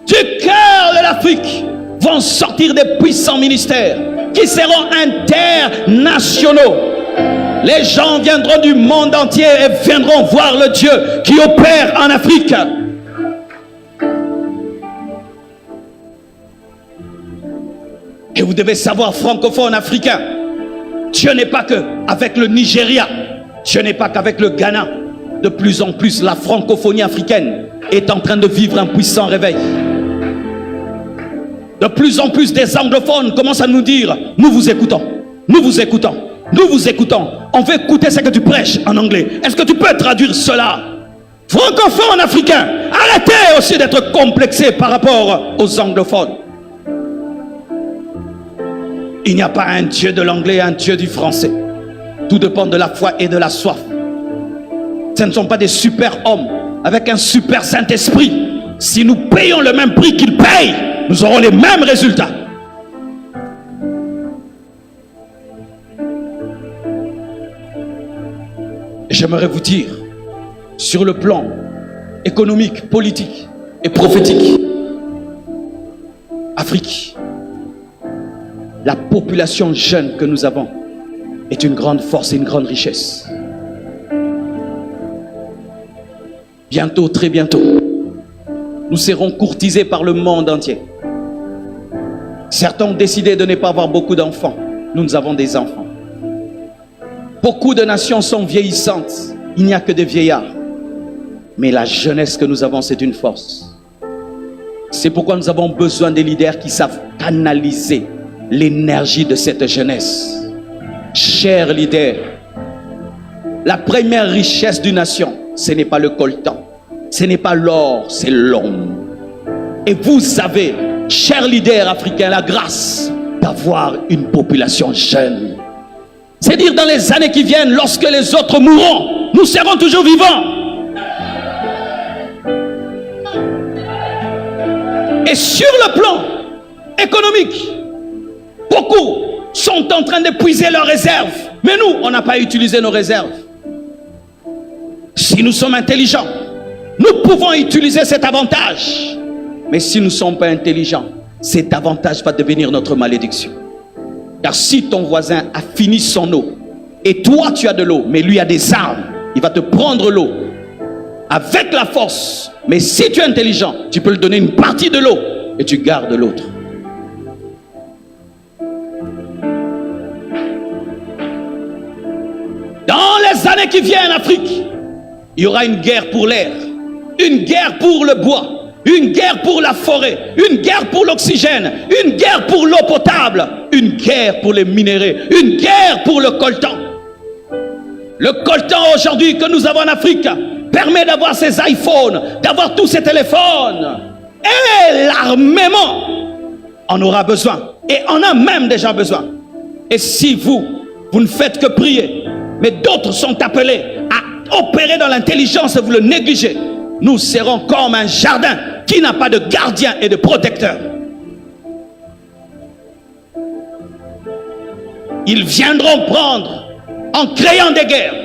Du cœur de l'Afrique vont sortir des puissants ministères qui seront internationaux. Les gens viendront du monde entier et viendront voir le Dieu qui opère en Afrique. Et vous devez savoir, francophones africains, Dieu n'est pas que avec le Nigeria, Dieu n'est pas qu'avec le Ghana. De plus en plus, la francophonie africaine est en train de vivre un puissant réveil. De plus en plus, des anglophones commencent à nous dire, nous vous écoutons, nous vous écoutons, nous vous écoutons. On veut écouter ce que tu prêches en anglais. Est-ce que tu peux traduire cela? Francophones africains, arrêtez aussi d'être complexés par rapport aux anglophones. Il n'y a pas un Dieu de l'anglais et un Dieu du français. Tout dépend de la foi et de la soif. Ce ne sont pas des super hommes avec un super Saint-Esprit. Si nous payons le même prix qu'ils payent, nous aurons les mêmes résultats. J'aimerais vous dire, sur le plan économique, politique et prophétique, Afrique, la population jeune que nous avons est une grande force et une grande richesse. Bientôt, très bientôt, nous serons courtisés par le monde entier. Certains ont décidé de ne pas avoir beaucoup d'enfants. Nous avons des enfants. Beaucoup de nations sont vieillissantes. Il n'y a que des vieillards. Mais la jeunesse que nous avons, c'est une force. C'est pourquoi nous avons besoin des leaders qui savent canaliser l'énergie de cette jeunesse. Chers leaders, la première richesse d'une nation, ce n'est pas le coltan, ce n'est pas l'or, c'est l'homme. Et vous avez, chers leaders africains, la grâce d'avoir une population jeune. C'est dire dans les années qui viennent, lorsque les autres mourront, nous serons toujours vivants. Et sur le plan économique, beaucoup sont en train d'épuiser leurs réserves. Mais nous, on n'a pas utilisé nos réserves. Si nous sommes intelligents, Nous pouvons utiliser cet avantage. Mais si nous ne sommes pas intelligents, cet avantage va devenir notre malédiction. Car si ton voisin a fini son eau, et toi tu as de l'eau, mais lui a des armes, il va te prendre l'eau avec la force. Mais si tu es intelligent, tu peux lui donner une partie de l'eau et tu gardes l'autre. Dans les années qui viennent en Afrique, il y aura une guerre pour l'air, une guerre pour le bois, une guerre pour la forêt, une guerre pour l'oxygène, une guerre pour l'eau potable, une guerre pour les minéraux, une guerre pour le coltan. Le coltan aujourd'hui que nous avons en Afrique permet d'avoir ces iPhones, d'avoir tous ces téléphones. Et l'armement en aura besoin. Et en a même déjà besoin. Et si vous ne faites que prier, mais d'autres sont appelés à opérer dans l'intelligence et vous le négligez, nous serons comme un jardin qui n'a pas de gardien et de protecteur. Ils viendront prendre en créant des guerres.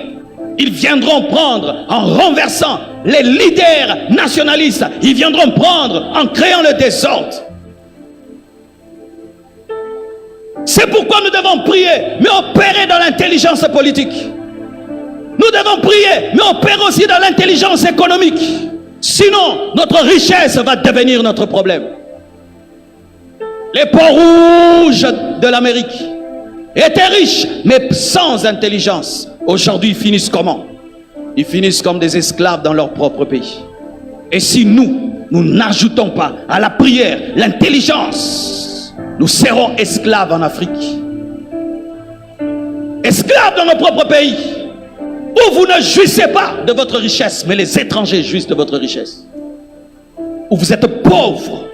Ils viendront prendre en renversant les leaders nationalistes. Ils viendront prendre en créant le désordre. C'est pourquoi nous devons prier, mais opérer dans l'intelligence politique. Nous devons prier, mais opérer aussi dans l'intelligence économique. Sinon, notre richesse va devenir notre problème. Les peaux rouges de l'Amérique étaient riches, mais sans intelligence. Aujourd'hui, ils finissent comment? Ils finissent comme des esclaves dans leur propre pays. Et si nous n'ajoutons pas à la prière l'intelligence, nous serons esclaves en Afrique. Esclaves dans nos propres pays, où vous ne jouissez pas de votre richesse, mais les étrangers jouissent de votre richesse. Où vous êtes pauvres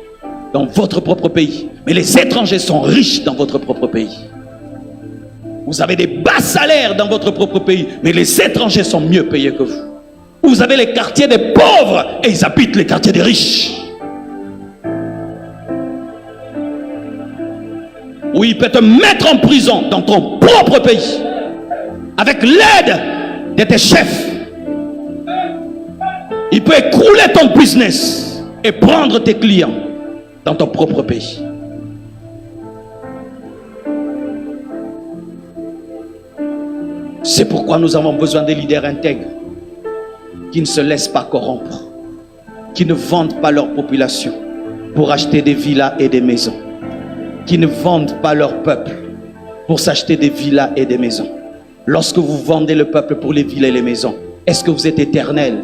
dans votre propre pays, mais les étrangers sont riches dans votre propre pays. Vous avez des bas salaires dans votre propre pays, mais les étrangers sont mieux payés que vous. Vous avez les quartiers des pauvres et ils habitent les quartiers des riches. Où il peut te mettre en prison dans ton propre pays, avec l'aide de tes chefs. Il peut écrouler ton business et prendre tes clients dans ton propre pays. C'est pourquoi nous avons besoin des leaders intègres qui ne se laissent pas corrompre, qui ne vendent pas leur population pour acheter des villas et des maisons, qui ne vendent pas leur peuple pour s'acheter des villas et des maisons. Lorsque vous vendez le peuple pour les villas et les maisons, est-ce que vous êtes éternel?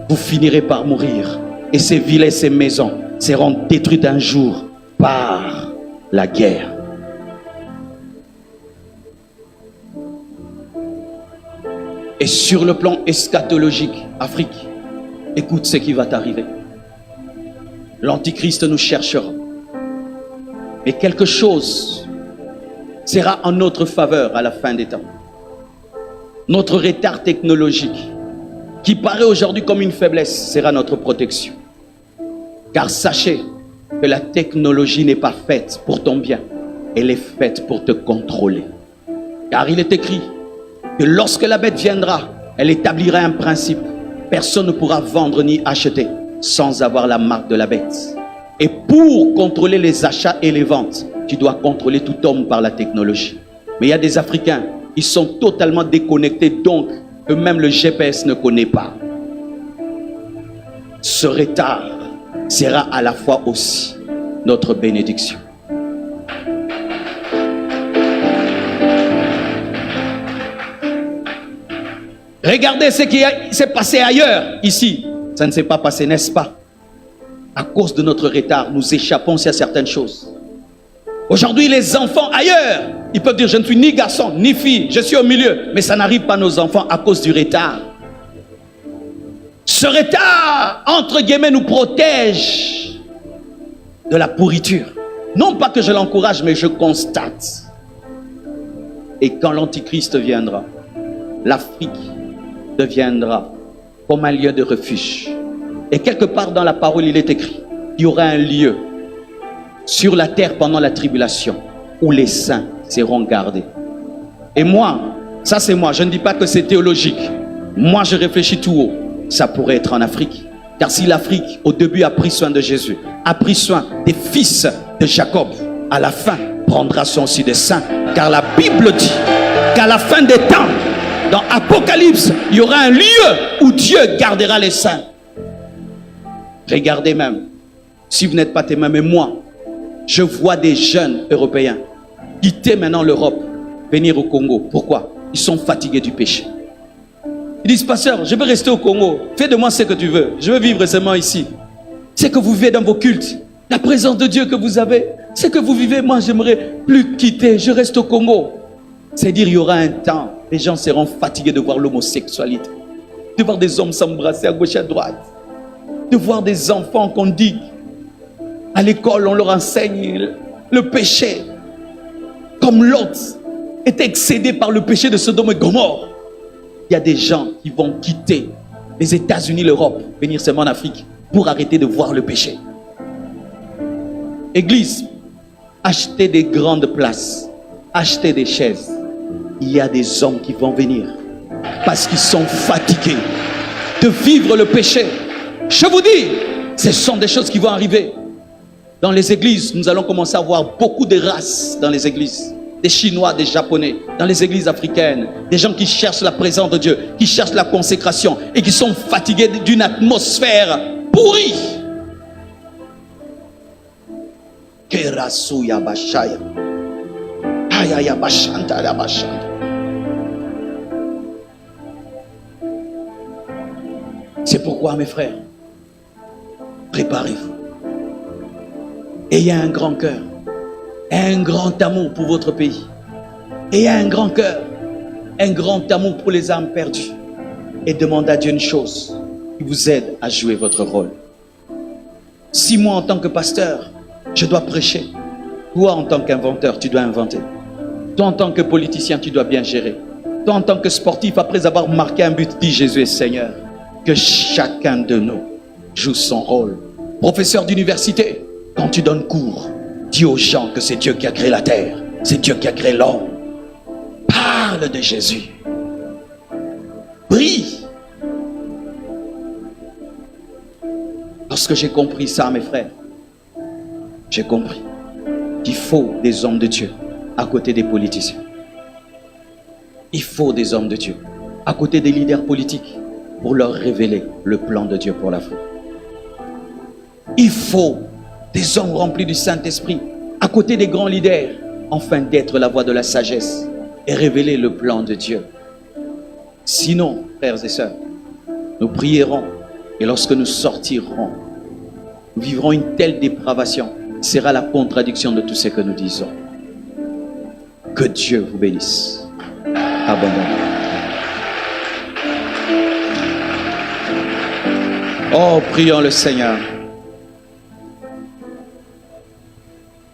Vous finirez par mourir et ces villas et ces maisons seront détruites un jour par la guerre. Et sur le plan eschatologique, Afrique, écoute ce qui va t'arriver. L'Antichrist nous cherchera. Mais quelque chose sera en notre faveur à la fin des temps. Notre retard technologique, qui paraît aujourd'hui comme une faiblesse, sera notre protection. Car sachez que la technologie n'est pas faite pour ton bien, elle est faite pour te contrôler. Car il est écrit que lorsque la bête viendra, elle établira un principe. Personne ne pourra vendre ni acheter sans avoir la marque de la bête. Et pour contrôler les achats et les ventes, tu dois contrôler tout homme par la technologie. Mais il y a des Africains, ils sont totalement déconnectés, donc que même le GPS ne connaît pas. Ce retard sera à la fois aussi notre bénédiction. Regardez ce qui s'est passé ailleurs, ici. Ça ne s'est pas passé, n'est-ce pas? À cause de notre retard, nous échappons à certaines choses. Aujourd'hui, les enfants ailleurs, ils peuvent dire, je ne suis ni garçon, ni fille, je suis au milieu. Mais ça n'arrive pas à nos enfants à cause du retard. Ce retard, entre guillemets, nous protège de la pourriture. Non pas que je l'encourage, mais je constate. Et quand l'Antichrist viendra, l'Afrique deviendra comme un lieu de refuge. Et quelque part dans la parole, il est écrit, il y aura un lieu sur la terre pendant la tribulation où les saints seront gardés. Et moi, ça c'est moi, je ne dis pas que c'est théologique. Moi je réfléchis tout haut. Ça pourrait être en Afrique. Car si l'Afrique, au début, a pris soin de Jésus, a pris soin des fils de Jacob, à la fin, prendra soin aussi des saints. Car la Bible dit qu'à la fin des temps, dans Apocalypse, il y aura un lieu où Dieu gardera les saints. Regardez même, si vous n'êtes pas témoin, mais moi, je vois des jeunes Européens quitter maintenant l'Europe, venir au Congo. Pourquoi? Ils sont fatigués du péché. Ils disent, pasteur, je veux rester au Congo. Fais de moi ce que tu veux. Je veux vivre seulement ici. C'est que vous vivez dans vos cultes. La présence de Dieu que vous avez. C'est que vous vivez. Moi, j'aimerais plus quitter. Je reste au Congo. C'est-à-dire, il y aura un temps. Les gens seront fatigués de voir l'homosexualité. De voir des hommes s'embrasser à gauche et à droite. De voir des enfants qu'on dit. À l'école, on leur enseigne le péché. Comme Lot était excédé par le péché de Sodome et Gomorrhe. Il y a des gens qui vont quitter les États-Unis, l'Europe, venir seulement en Afrique pour arrêter de voir le péché. Église, achetez des grandes places, achetez des chaises. Il y a des hommes qui vont venir parce qu'ils sont fatigués de vivre le péché. Je vous dis, ce sont des choses qui vont arriver. Dans les églises, nous allons commencer à voir beaucoup de races dans les églises. Des Chinois, des Japonais, dans les églises africaines, des gens qui cherchent la présence de Dieu, qui cherchent la consécration et qui sont fatigués d'une atmosphère pourrie. C'est pourquoi, mes frères, préparez-vous. Ayez un grand cœur. Un grand amour pour votre pays. Et un grand cœur, un grand amour pour les âmes perdues. Et demandez à Dieu une chose qui vous aide à jouer votre rôle. Si moi, en tant que pasteur, je dois prêcher, toi, en tant qu'inventeur, tu dois inventer. Toi, en tant que politicien, tu dois bien gérer. Toi, en tant que sportif, après avoir marqué un but, dis Jésus est Seigneur. Que chacun de nous joue son rôle. Professeur d'université, quand tu donnes cours, dis aux gens que c'est Dieu qui a créé la terre. C'est Dieu qui a créé l'homme. Parle de Jésus. Brille. Lorsque j'ai compris ça, mes frères, j'ai compris qu'il faut des hommes de Dieu à côté des politiciens. Il faut des hommes de Dieu à côté des leaders politiques pour leur révéler le plan de Dieu pour l'Afrique. Il faut des hommes remplis du Saint-Esprit à côté des grands leaders, afin d'être la voix de la sagesse et révéler le plan de Dieu. Sinon, frères et sœurs, nous prierons et lorsque nous sortirons, nous vivrons une telle dépravation, sera la contradiction de tout ce que nous disons. Que Dieu vous bénisse abondamment. Oh, prions le Seigneur.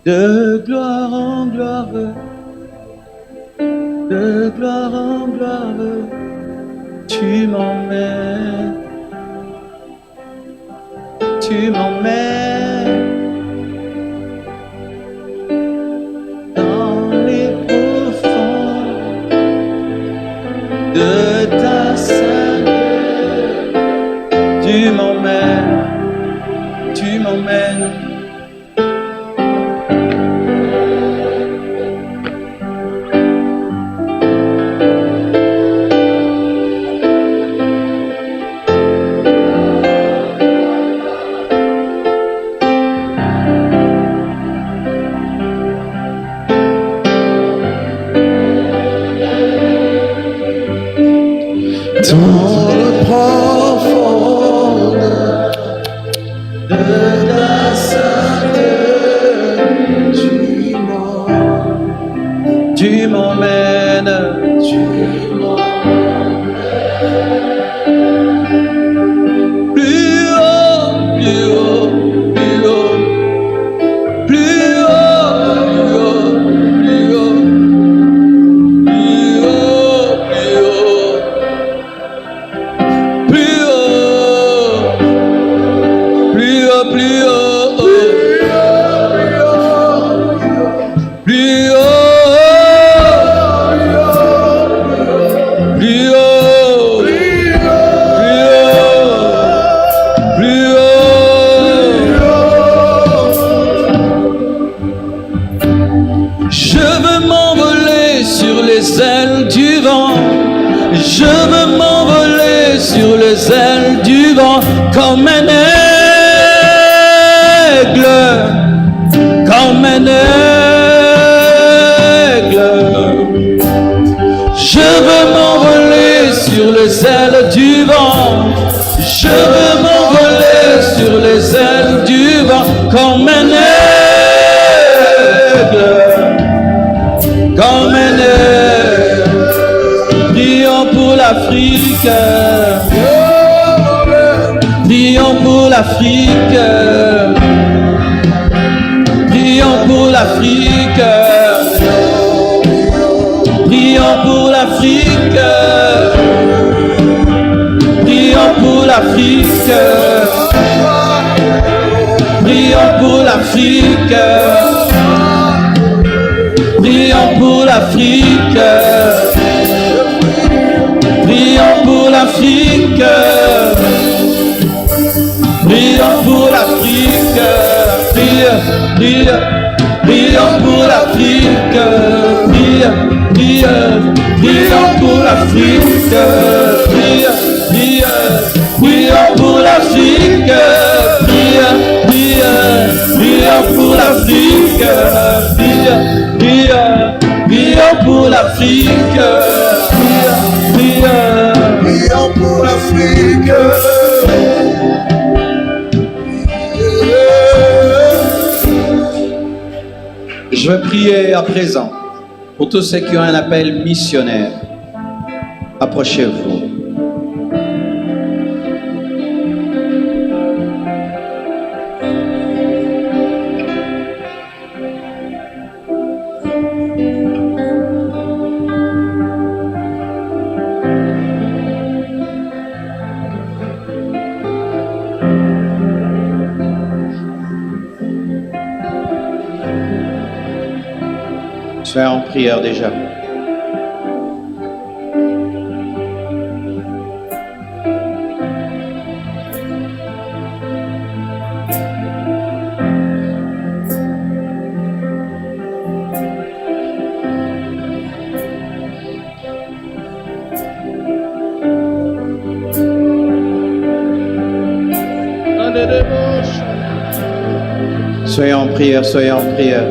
De gloire en gloire, de gloire en gloire, tu m'emmènes, tu m'emmènes dans les profonds de ta sainteté, tu m'emmènes, tu m'emmènes. Plus les ailes du vent. Je veux m'envoler sur les ailes du vent comme un aigle, comme un aigle. Je veux m'envoler sur les ailes du vent. Je veux m'envoler sur les ailes du vent comme un aigle, comme un aigle. Prions pour l'Afrique, prions pour l'Afrique, prions pour l'Afrique, prions pour l'Afrique, prions pour l'Afrique, prions pour l'Afrique, prions pour l'Afrique, prions pour l'Afrique, prions pour l'Afrique, prions pour l'Afrique, prions pour l'Afrique, prions pour l'Afrique, prions pour l'Afrique, prions pour l'Afrique, prions pour l'Afrique. Je veux prier à présent pour tous ceux qui ont un appel missionnaire. Approchez-vous. Soyez en prière déjà. Soyez en prière, soyez en prière.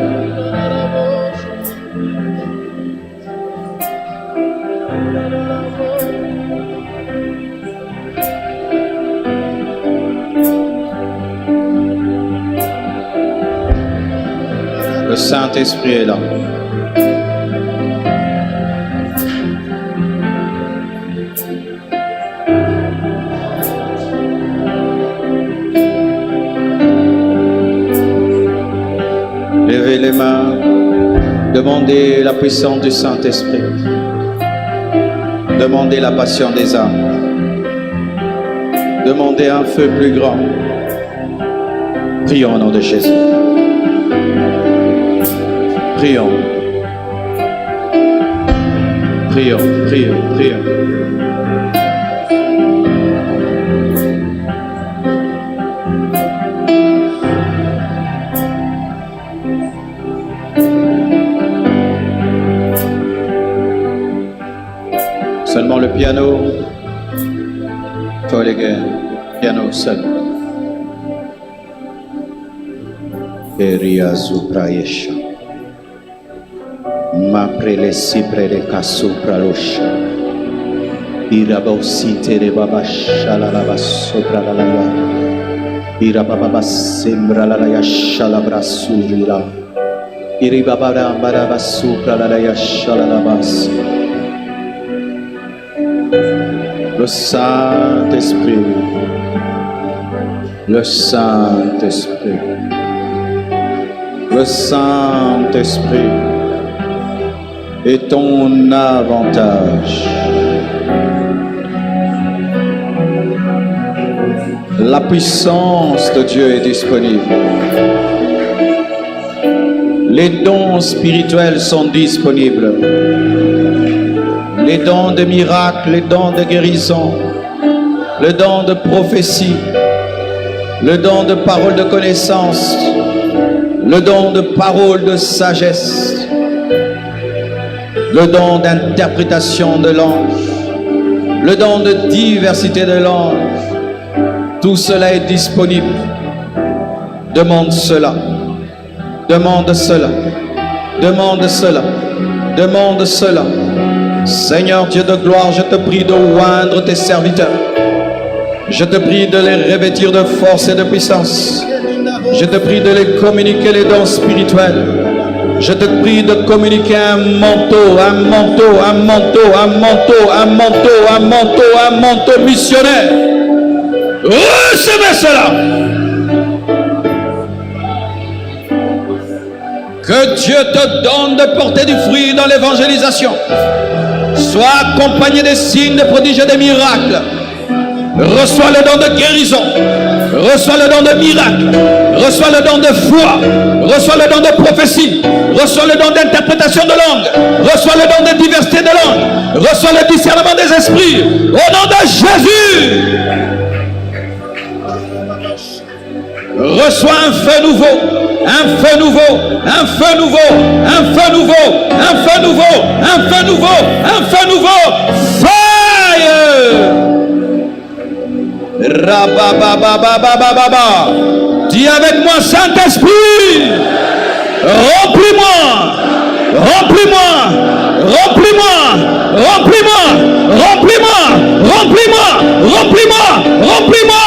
Le Saint-Esprit est là. Levez les mains, demandez la puissance du Saint-Esprit. Demandez la passion des âmes. Demandez un feu plus grand. Prions au nom de Jésus. Prions. Prions, prions, prions. Seulement le piano. Toi les gars, piano seul. Eriazu praesha. Ma prele si prele kasupra losha. Irabosite de baba shalalaba sopra la laya. Irababa sembra la laya shalabra surira. Iribabara baraba supra la laya shalalabas. Le Saint-Esprit, le Saint-Esprit, le Saint-Esprit est ton avantage. La puissance de Dieu est disponible. Les dons spirituels sont disponibles. Les dons de miracles, les dons de guérison, le don de prophétie, le don de parole de connaissance, le don de parole de sagesse. le don d'interprétation de langue, le don de diversité de langue. Tout cela est disponible. Demande cela. Demande cela. Demande cela. Demande cela. Seigneur Dieu de gloire, je te prie de oindre tes serviteurs. Je te prie de les revêtir de force et de puissance. Je te prie de les communiquer les dons spirituels. Je te prie de communiquer un manteau, un manteau, un manteau, un manteau, un manteau, un manteau, un manteau missionnaire. Recevez cela. Que Dieu te donne de porter du fruit dans l'évangélisation. Sois accompagné des signes, des prodiges et des miracles. Reçois le don de guérison. Reçois le don de miracle. Reçois le don de foi. Reçois le don de prophétie. Reçois le don d'interprétation de langue. Reçois le don de diversité de langue. Reçois le discernement des esprits. Au nom de Jésus. Reçois un feu nouveau. Un feu nouveau. Un feu nouveau. Un feu nouveau. Un feu nouveau. Un feu nouveau. Un feu nouveau. Fire. Rabababababababa. Dis avec moi, Saint-Esprit, remplis-moi, remplis-moi, remplis-moi, remplis-moi, remplis-moi, remplis-moi, remplis-moi, remplis-moi,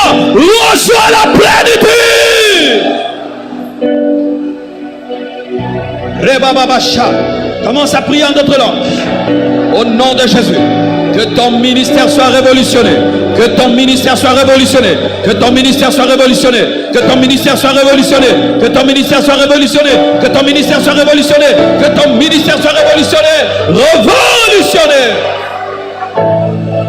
reçois la plénitude. Rebababasha. Commence à prier en d'autres langues. Au nom de Jésus. Que ton ministère soit révolutionné. Que ton ministère soit révolutionné. Que ton ministère soit révolutionné. Que ton ministère soit révolutionné. Que ton ministère soit révolutionné. Que ton ministère soit révolutionné. Que ton ministère soit révolutionné. Révolutionné.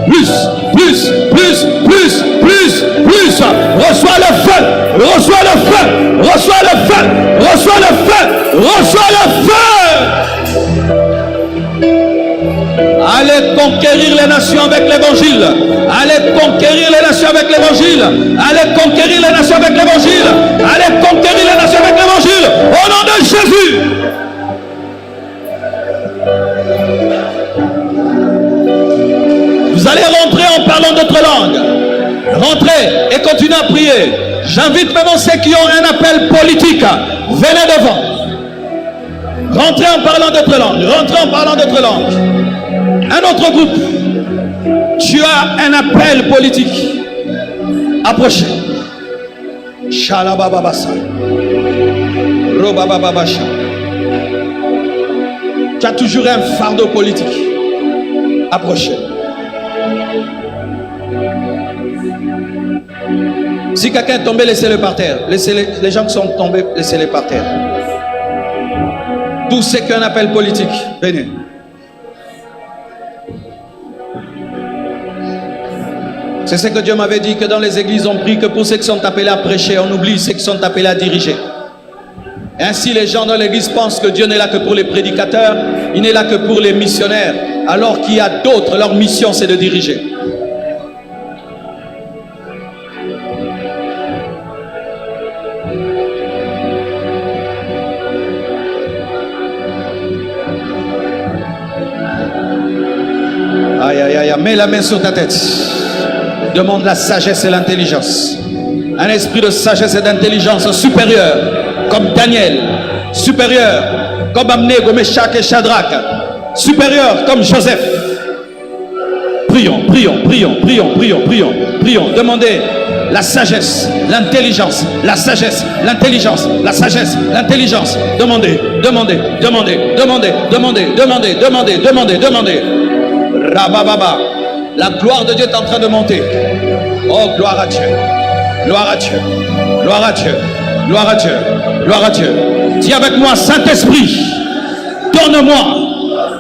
Plus, plus, plus, plus, plus, plus. Reçois le feu. Reçois le feu. Reçois le feu. Reçois le feu. Reçois le feu. Allez conquérir les nations avec l'évangile. Allez conquérir les nations avec l'évangile. Allez conquérir les nations avec l'évangile. Allez conquérir les nations avec l'évangile. Au nom de Jésus. Vous allez rentrer en parlant d'autres langues. Rentrez et continuez à prier. J'invite même ceux qui ont un appel politique. Venez devant. Rentrez en parlant d'autres langues. Rentrez en parlant d'autres langues. Un autre groupe, tu as un appel politique. Approchez. Shalabababasa. Robabababasha. Tu as toujours un fardeau politique. Approchez. Si quelqu'un est tombé, laissez-le par terre. Laissez-les, les gens qui sont tombés, laissez-les par terre. Tous ceux qui ont un appel politique, venez. C'est ce que Dieu m'avait dit, que dans les églises on prie que pour ceux qui sont appelés à prêcher, on oublie ceux qui sont appelés à diriger. Ainsi les gens dans l'église pensent que Dieu n'est là que pour les prédicateurs, il n'est là que pour les missionnaires, alors qu'il y a d'autres, leur mission c'est de diriger. Aïe aïe aïe, mets la main sur ta tête. Demande la sagesse et l'intelligence. Un esprit de sagesse et d'intelligence supérieur, comme Daniel. Supérieur, comme Abnego, Meshach et Shadrach. Supérieur, comme Joseph. Prions, prions, prions, prions, prions, prions, prions. Demandez la sagesse, l'intelligence, la sagesse, l'intelligence, la sagesse, l'intelligence. Demandez, demandez, demandez, demandez, demandez, demandez, demandez, demandez, demandez. Rabababa. La gloire de Dieu est en train de monter. Oh, gloire à Dieu. Gloire à Dieu. Gloire à Dieu. Gloire à Dieu. Gloire à Dieu. Dis avec moi, Saint-Esprit, donne-moi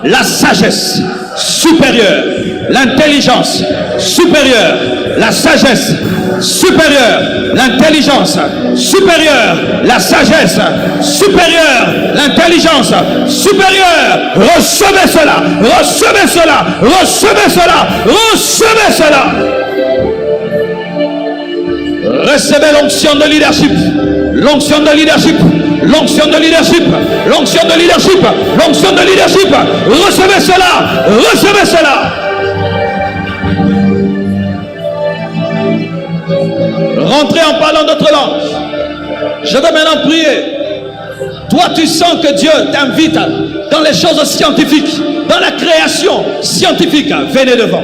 la sagesse supérieure, l'intelligence supérieure, la sagesse supérieure, l'intelligence supérieure, la sagesse supérieure, l'intelligence supérieure. Recevez cela, recevez cela, recevez cela, recevez cela. Recevez l'onction de leadership, l'onction de leadership, l'onction de leadership, l'onction de leadership, l'onction de leadership. Recevez cela, recevez cela. Rentrez en parlant d'autres langues. Je vais maintenant prier. Toi, tu sens que Dieu t'invite dans les choses scientifiques, dans la création scientifique. Venez devant.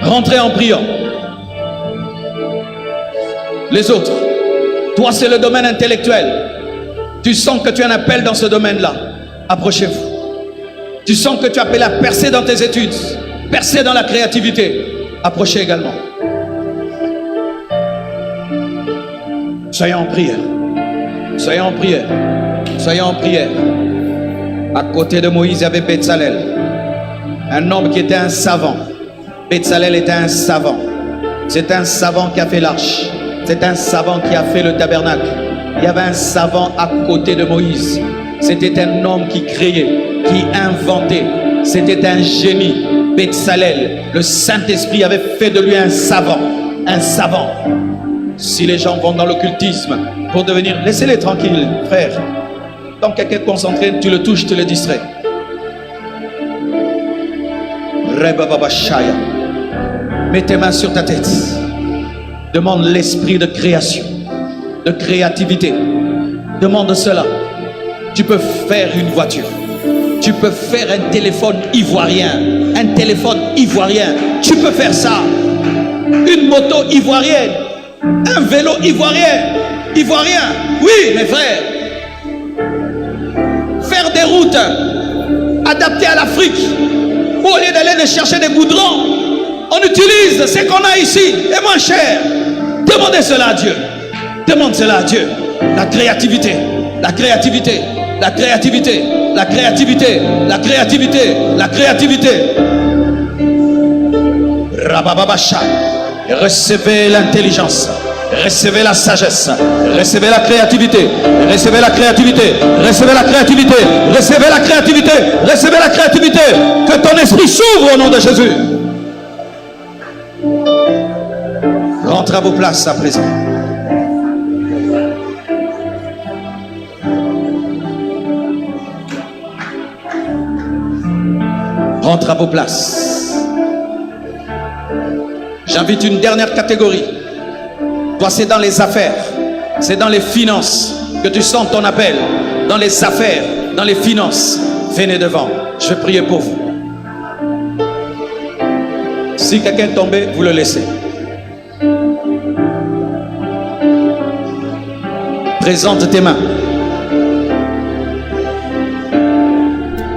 Rentrez en priant. Les autres, toi, c'est le domaine intellectuel. Tu sens que tu as un appel dans ce domaine-là. Approchez-vous. Tu sens que tu as appelé à percer dans tes études, percer dans la créativité. Approchez également. Soyons en prière. Soyons en prière. Soyons en prière. À côté de Moïse, il y avait Betsalel, un homme qui était un savant. Betsalel était un savant. C'est un savant qui a fait l'arche. C'est un savant qui a fait le tabernacle. Il y avait un savant à côté de Moïse. C'était un homme qui créait, qui inventait. C'était un génie. Betsalel, le Saint-Esprit avait fait de lui un savant. Un savant. Si les gens vont dans l'occultisme pour devenir... Laissez-les tranquilles, frère. Tant quelqu'un est concentré, tu le touches, tu le distrais. Rebababashaya. Mets tes mains sur ta tête. Demande l'esprit de création, de créativité. Demande cela. Tu peux faire une voiture. Tu peux faire un téléphone ivoirien. Un téléphone ivoirien. Tu peux faire ça. Une moto ivoirienne. Un vélo ivoirien. Ivoirien. Oui, mes frères. Faire des routes adaptées à l'Afrique. Au lieu d'aller chercher des goudrons, on utilise ce qu'on a ici. Et moins cher. Demandez cela à Dieu. Demande cela à Dieu. La créativité. La créativité. La créativité. La créativité. La créativité. La créativité. Rabababasha. Recevez l'intelligence. Recevez la sagesse. Recevez la créativité. Recevez la créativité. Recevez la créativité. Recevez la créativité. Recevez la créativité. Que ton esprit s'ouvre au nom de Jésus. Rentrez à vos places à présent. Rentrez à vos places. J'invite une dernière catégorie. Toi, c'est dans les affaires, c'est dans les finances que tu sens ton appel. Dans les affaires, dans les finances. Venez devant. Je vais prier pour vous. Si quelqu'un est tombé, vous le laissez. Présente tes mains.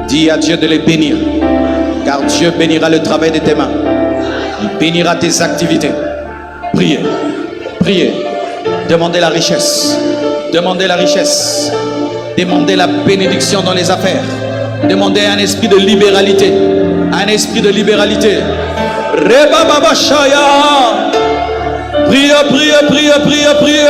Dis à Dieu de les bénir. Car Dieu bénira le travail de tes mains. Il bénira tes activités. Priez. Priez. Demandez la richesse. Demandez la richesse. Demandez la bénédiction dans les affaires. Demandez un esprit de libéralité. Un esprit de libéralité. Rebababashaya. Priez, priez, priez, priez, priez.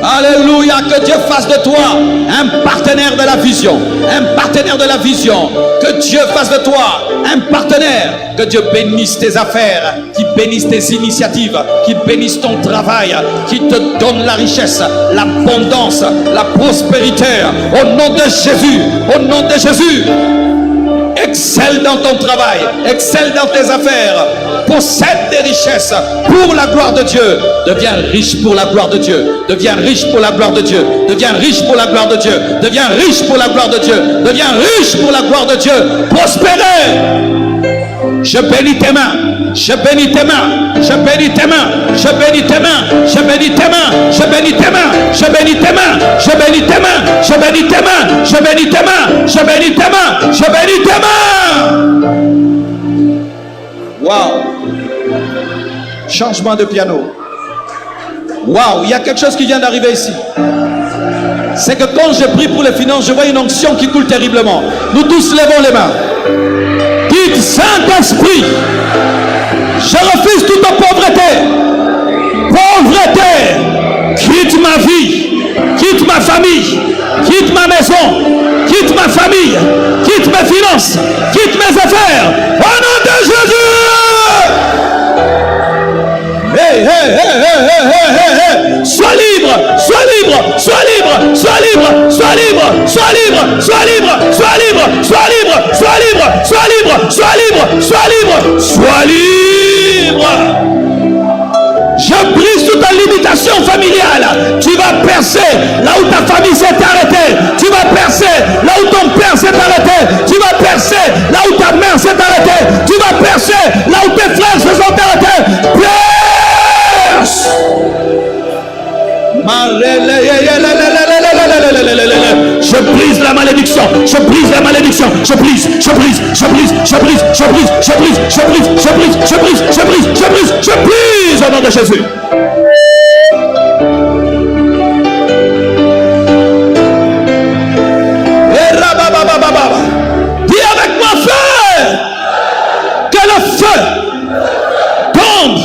Alléluia, que Dieu fasse de toi un partenaire de la vision. Un partenaire de la vision. Que Dieu fasse de toi un partenaire. Que Dieu bénisse tes affaires, qui bénisse tes initiatives, qui bénisse ton travail, qui te donne la richesse, l'abondance, la prospérité. Au nom de Jésus, au nom de Jésus. Excelle dans ton travail, excelle dans tes affaires, possède des richesses pour la gloire de Dieu. Deviens riche pour la gloire de Dieu. Deviens riche pour la gloire de Dieu. Deviens riche pour la gloire de Dieu. Deviens riche pour la gloire de Dieu. Deviens riche pour la gloire de Dieu. Prospérez. Je bénis tes mains. Je bénis tes mains. Je bénis tes mains. Je bénis tes mains. Je bénis tes mains. Je bénis tes mains. Je bénis tes mains. Je bénis tes mains. Je bénis tes mains. Je bénis tes mains. Je bénis tes mains. Je bénis tes mains. Waouh. Changement de piano. Waouh, il y a quelque chose qui vient d'arriver ici. C'est que quand je prie pour les finances, je vois une onction qui coule terriblement. Nous tous levons les mains. Dites, Saint-Esprit, je refuse toute pauvreté. Pauvreté, quitte ma vie, quitte ma famille, quitte ma maison, quitte ma famille, quitte mes finances, quitte mes affaires. Au nom de Jésus. sois libre, sois libre, sois libre, sois libre, sois libre, sois libre, sois libre, sois libre. Je brise toute limitation familiale. Tu vas percer là où ta famille s'est arrêtée. Tu vas percer là où ton père s'est arrêté. Tu vas percer là où ta mère s'est arrêtée. Tu vas percer là où tes frères se sont arrêtés. Perce. Je brise la malédiction. Je brise la malédiction. Je brise, je brise, je brise, je brise, je brise, je brise, je brise, je brise, je brise, je brise, je brise, je brise au nom de Jésus. Dis avec moi, feu! Que le feu tombe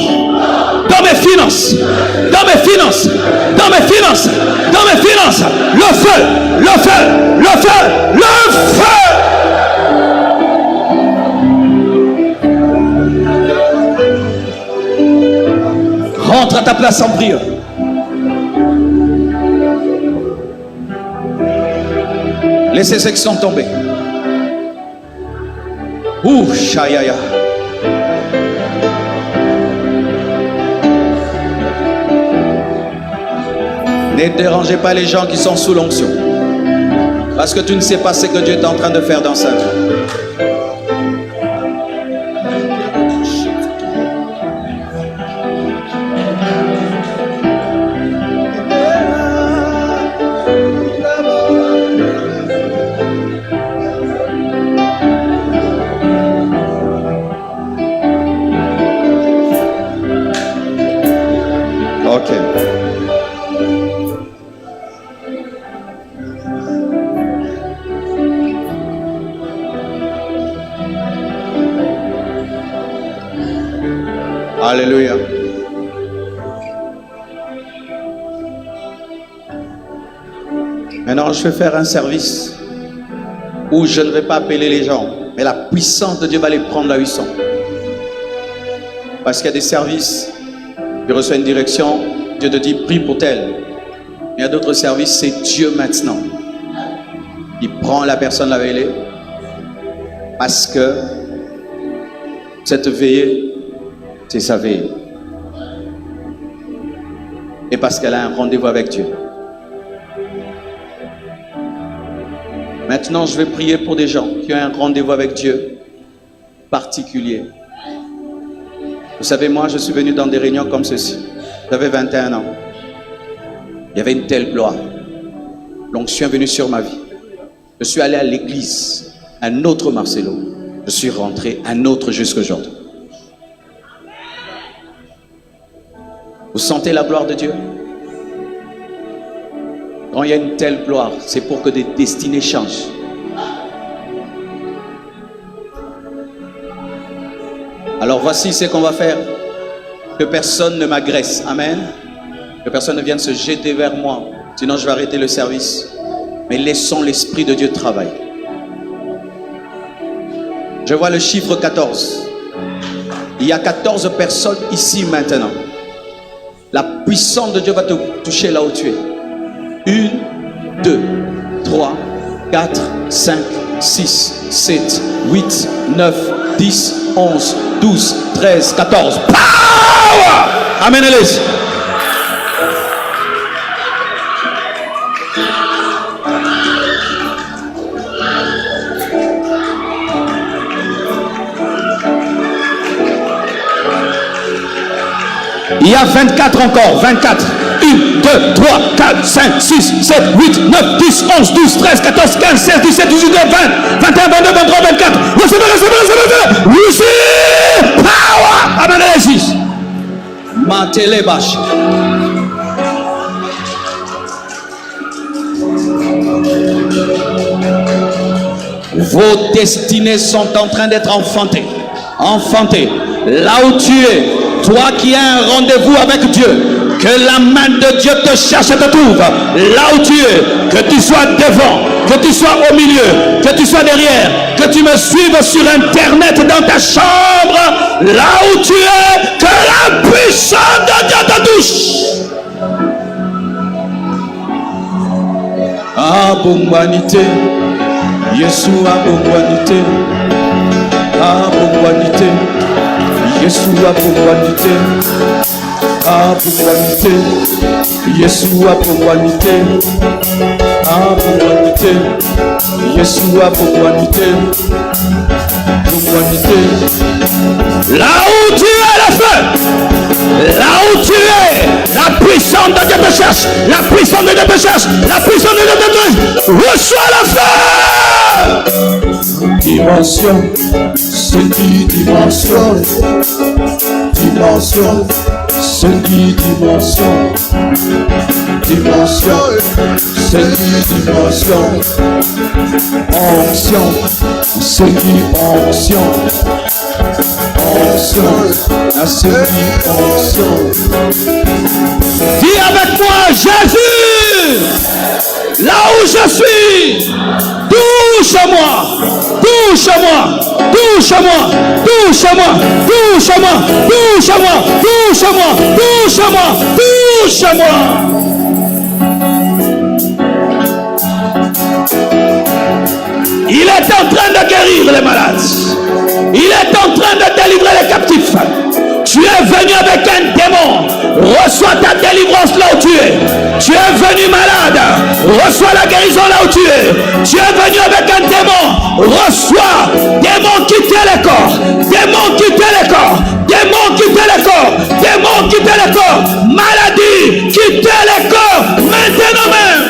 dans mes finances, dans mes finances, dans mes finances, dans mes finances. Le feu, le feu, le feu, le feu. Rentre à ta place en prière. Laissez ces sections tomber. Ouh, shayaya. Ne dérangez pas les gens qui sont sous l'onction. Parce que tu ne sais pas ce que Dieu est en train de faire dans sa vie. Ok. Alléluia. Maintenant, je vais faire un service où je ne vais pas appeler les gens, mais la puissance de Dieu va les prendre là où ils sont. Parce qu'il y a des services, tu reçois une direction, Dieu te dit prie pour tel. Il y a d'autres services, c'est Dieu maintenant. Il prend la personne la veillée parce que cette veillée, c'est sa veillée. Et parce qu'elle a un rendez-vous avec Dieu. Maintenant, je vais prier pour des gens qui ont un rendez-vous avec Dieu particulier. Vous savez, moi, je suis venu dans des réunions comme ceci. J'avais 21 ans. Il y avait une telle gloire. L'onction est venue sur ma vie. Je suis allé à l'église, un autre Marcelo. Je suis rentré, un autre jusqu'aujourd'hui. Vous sentez la gloire de Dieu? Quand il y a une telle gloire, c'est pour que des destinées changent. Alors voici ce qu'on va faire. Que personne ne m'agresse. Amen. Que personne ne vienne se jeter vers moi. Sinon je vais arrêter le service. Mais laissons l'Esprit de Dieu travailler. Je vois le chiffre 14. Il y a 14 personnes ici maintenant. La puissance de Dieu va te toucher là où tu es. 1, 2, 3, 4, 5, 6, 7, 8, 9, 10, 11, 12, 13, 14. Power! Amen, Élise. Il y a 24 encore, 24. 1, 2, 3, 4, 5, 6, 7, 8, 9, 10, 11, 12, 13, 14, 15, 16, 17, 18, 20, 21, 22, 23, 24. Recevez, recevez, recevez, recevez. Power. Amen, Jésus. Mantelebash. Vos destinées sont en train d'être enfantées. Enfantées. Là où tu es, toi qui as un rendez-vous avec Dieu, que la main de Dieu te cherche et te trouve. Là où tu es, que tu sois devant, que tu sois au milieu, que tu sois derrière, que tu me suives sur Internet dans ta chambre. Là où tu es, que la puissance de Dieu te touche. Ah, Bumbanité. Yeshua Bongwanite, Bongwanite, Yeshua Bongwanite, Bongwanite, Yeshua Bongwanite, Bongwanite, Yeshua Bongwanite, Bongwanite. Là où tu es le feu, là où tu es, la puissance de Dieu te cherche, la puissance de Dieu te cherche, la puissance de Dieu te cherche. Reçois le feu. Dimension, c'est qui dimension, dimension, c'est qui dimension, dimension, c'est qui dimension, onction, c'est qui onction, onction, c'est qui onction. Dis avec moi, Jésus, là où je suis, touche-moi, touche-moi, touche-moi, touche-moi, touche-moi, touche-moi, touche-moi, touche-moi, touche-moi. Il est en train de guérir les malades. Il est en train de délivrer les captifs. Tu es venu avec un démon. Reçois ta délivrance là où tu es. Tu es venu malade. Reçois la guérison là où tu es. Tu es venu avec un démon. Reçois. Démon quitter le corps. Démon quitter le corps. Démon quitter le corps. Démon quitter le corps. Maladie quitter le corps. Maintenant même.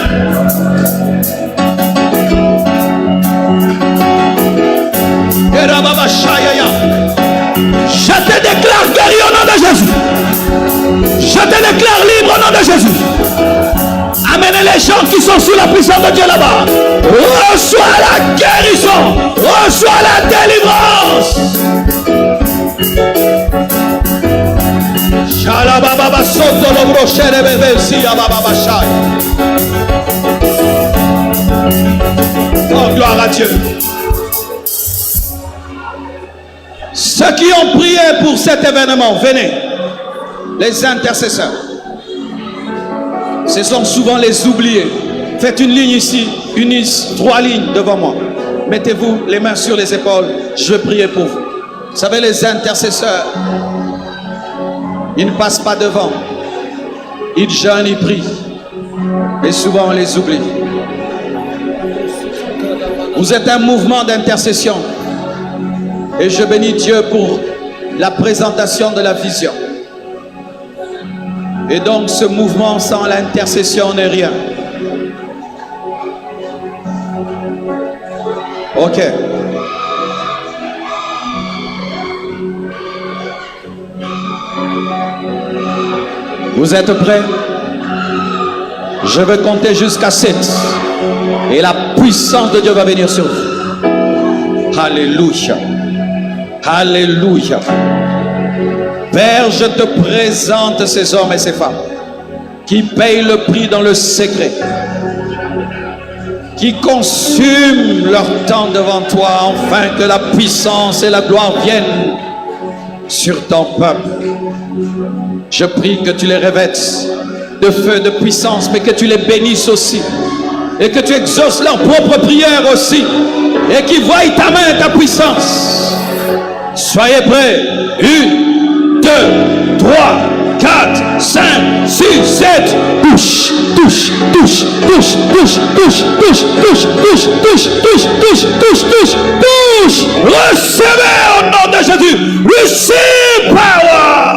Je te déclare guéri au nom de Jésus. Je te déclare libre au nom de Jésus. Amenez les gens qui sont sous la puissance de Dieu là-bas. Reçois la guérison. Reçois la délivrance. Oh, gloire à Dieu. Ceux qui ont prié pour cet événement, venez. Les intercesseurs. Ce sont souvent les oubliés. Faites une ligne ici, 3 lignes devant moi. Mettez-vous les mains sur les épaules. Je vais prier pour vous. Vous savez, les intercesseurs, ils ne passent pas devant. Ils jeûnent, ils prient. Et souvent, on les oublie. Vous êtes un mouvement d'intercession. Et je bénis Dieu pour la présentation de la vision. Et donc ce mouvement sans l'intercession n'est rien. Ok. Vous êtes prêts? Je vais compter jusqu'à 7. Et la puissance de Dieu va venir sur vous. Alléluia. Alléluia. Père, je te présente ces hommes et ces femmes qui payent le prix dans le secret, qui consument leur temps devant toi, afin que la puissance et la gloire viennent sur ton peuple. Je prie que tu les revêtes de feu, de puissance, mais que tu les bénisses aussi, et que tu exauces leur propre prière aussi, et qu'ils voient ta main et ta puissance. Soyez prêts. 1, 2, 3, 4, 5, 6, 7. Touche, touche, touche, touche, touche, touche, touche, touche, touche, touche, touche, touche, touche, touche, touche. Recevez au nom de Jésus. Receive power.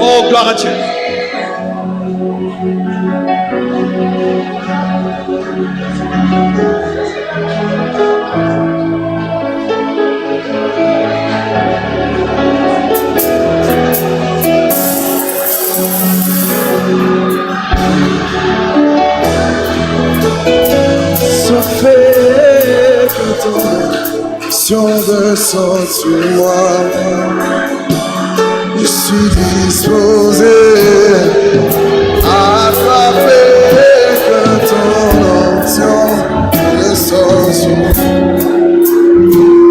Oh, gloire à Dieu. Fais que ton action descende sur moi. Je suis disposé à frapper que ton onction descende sur moi.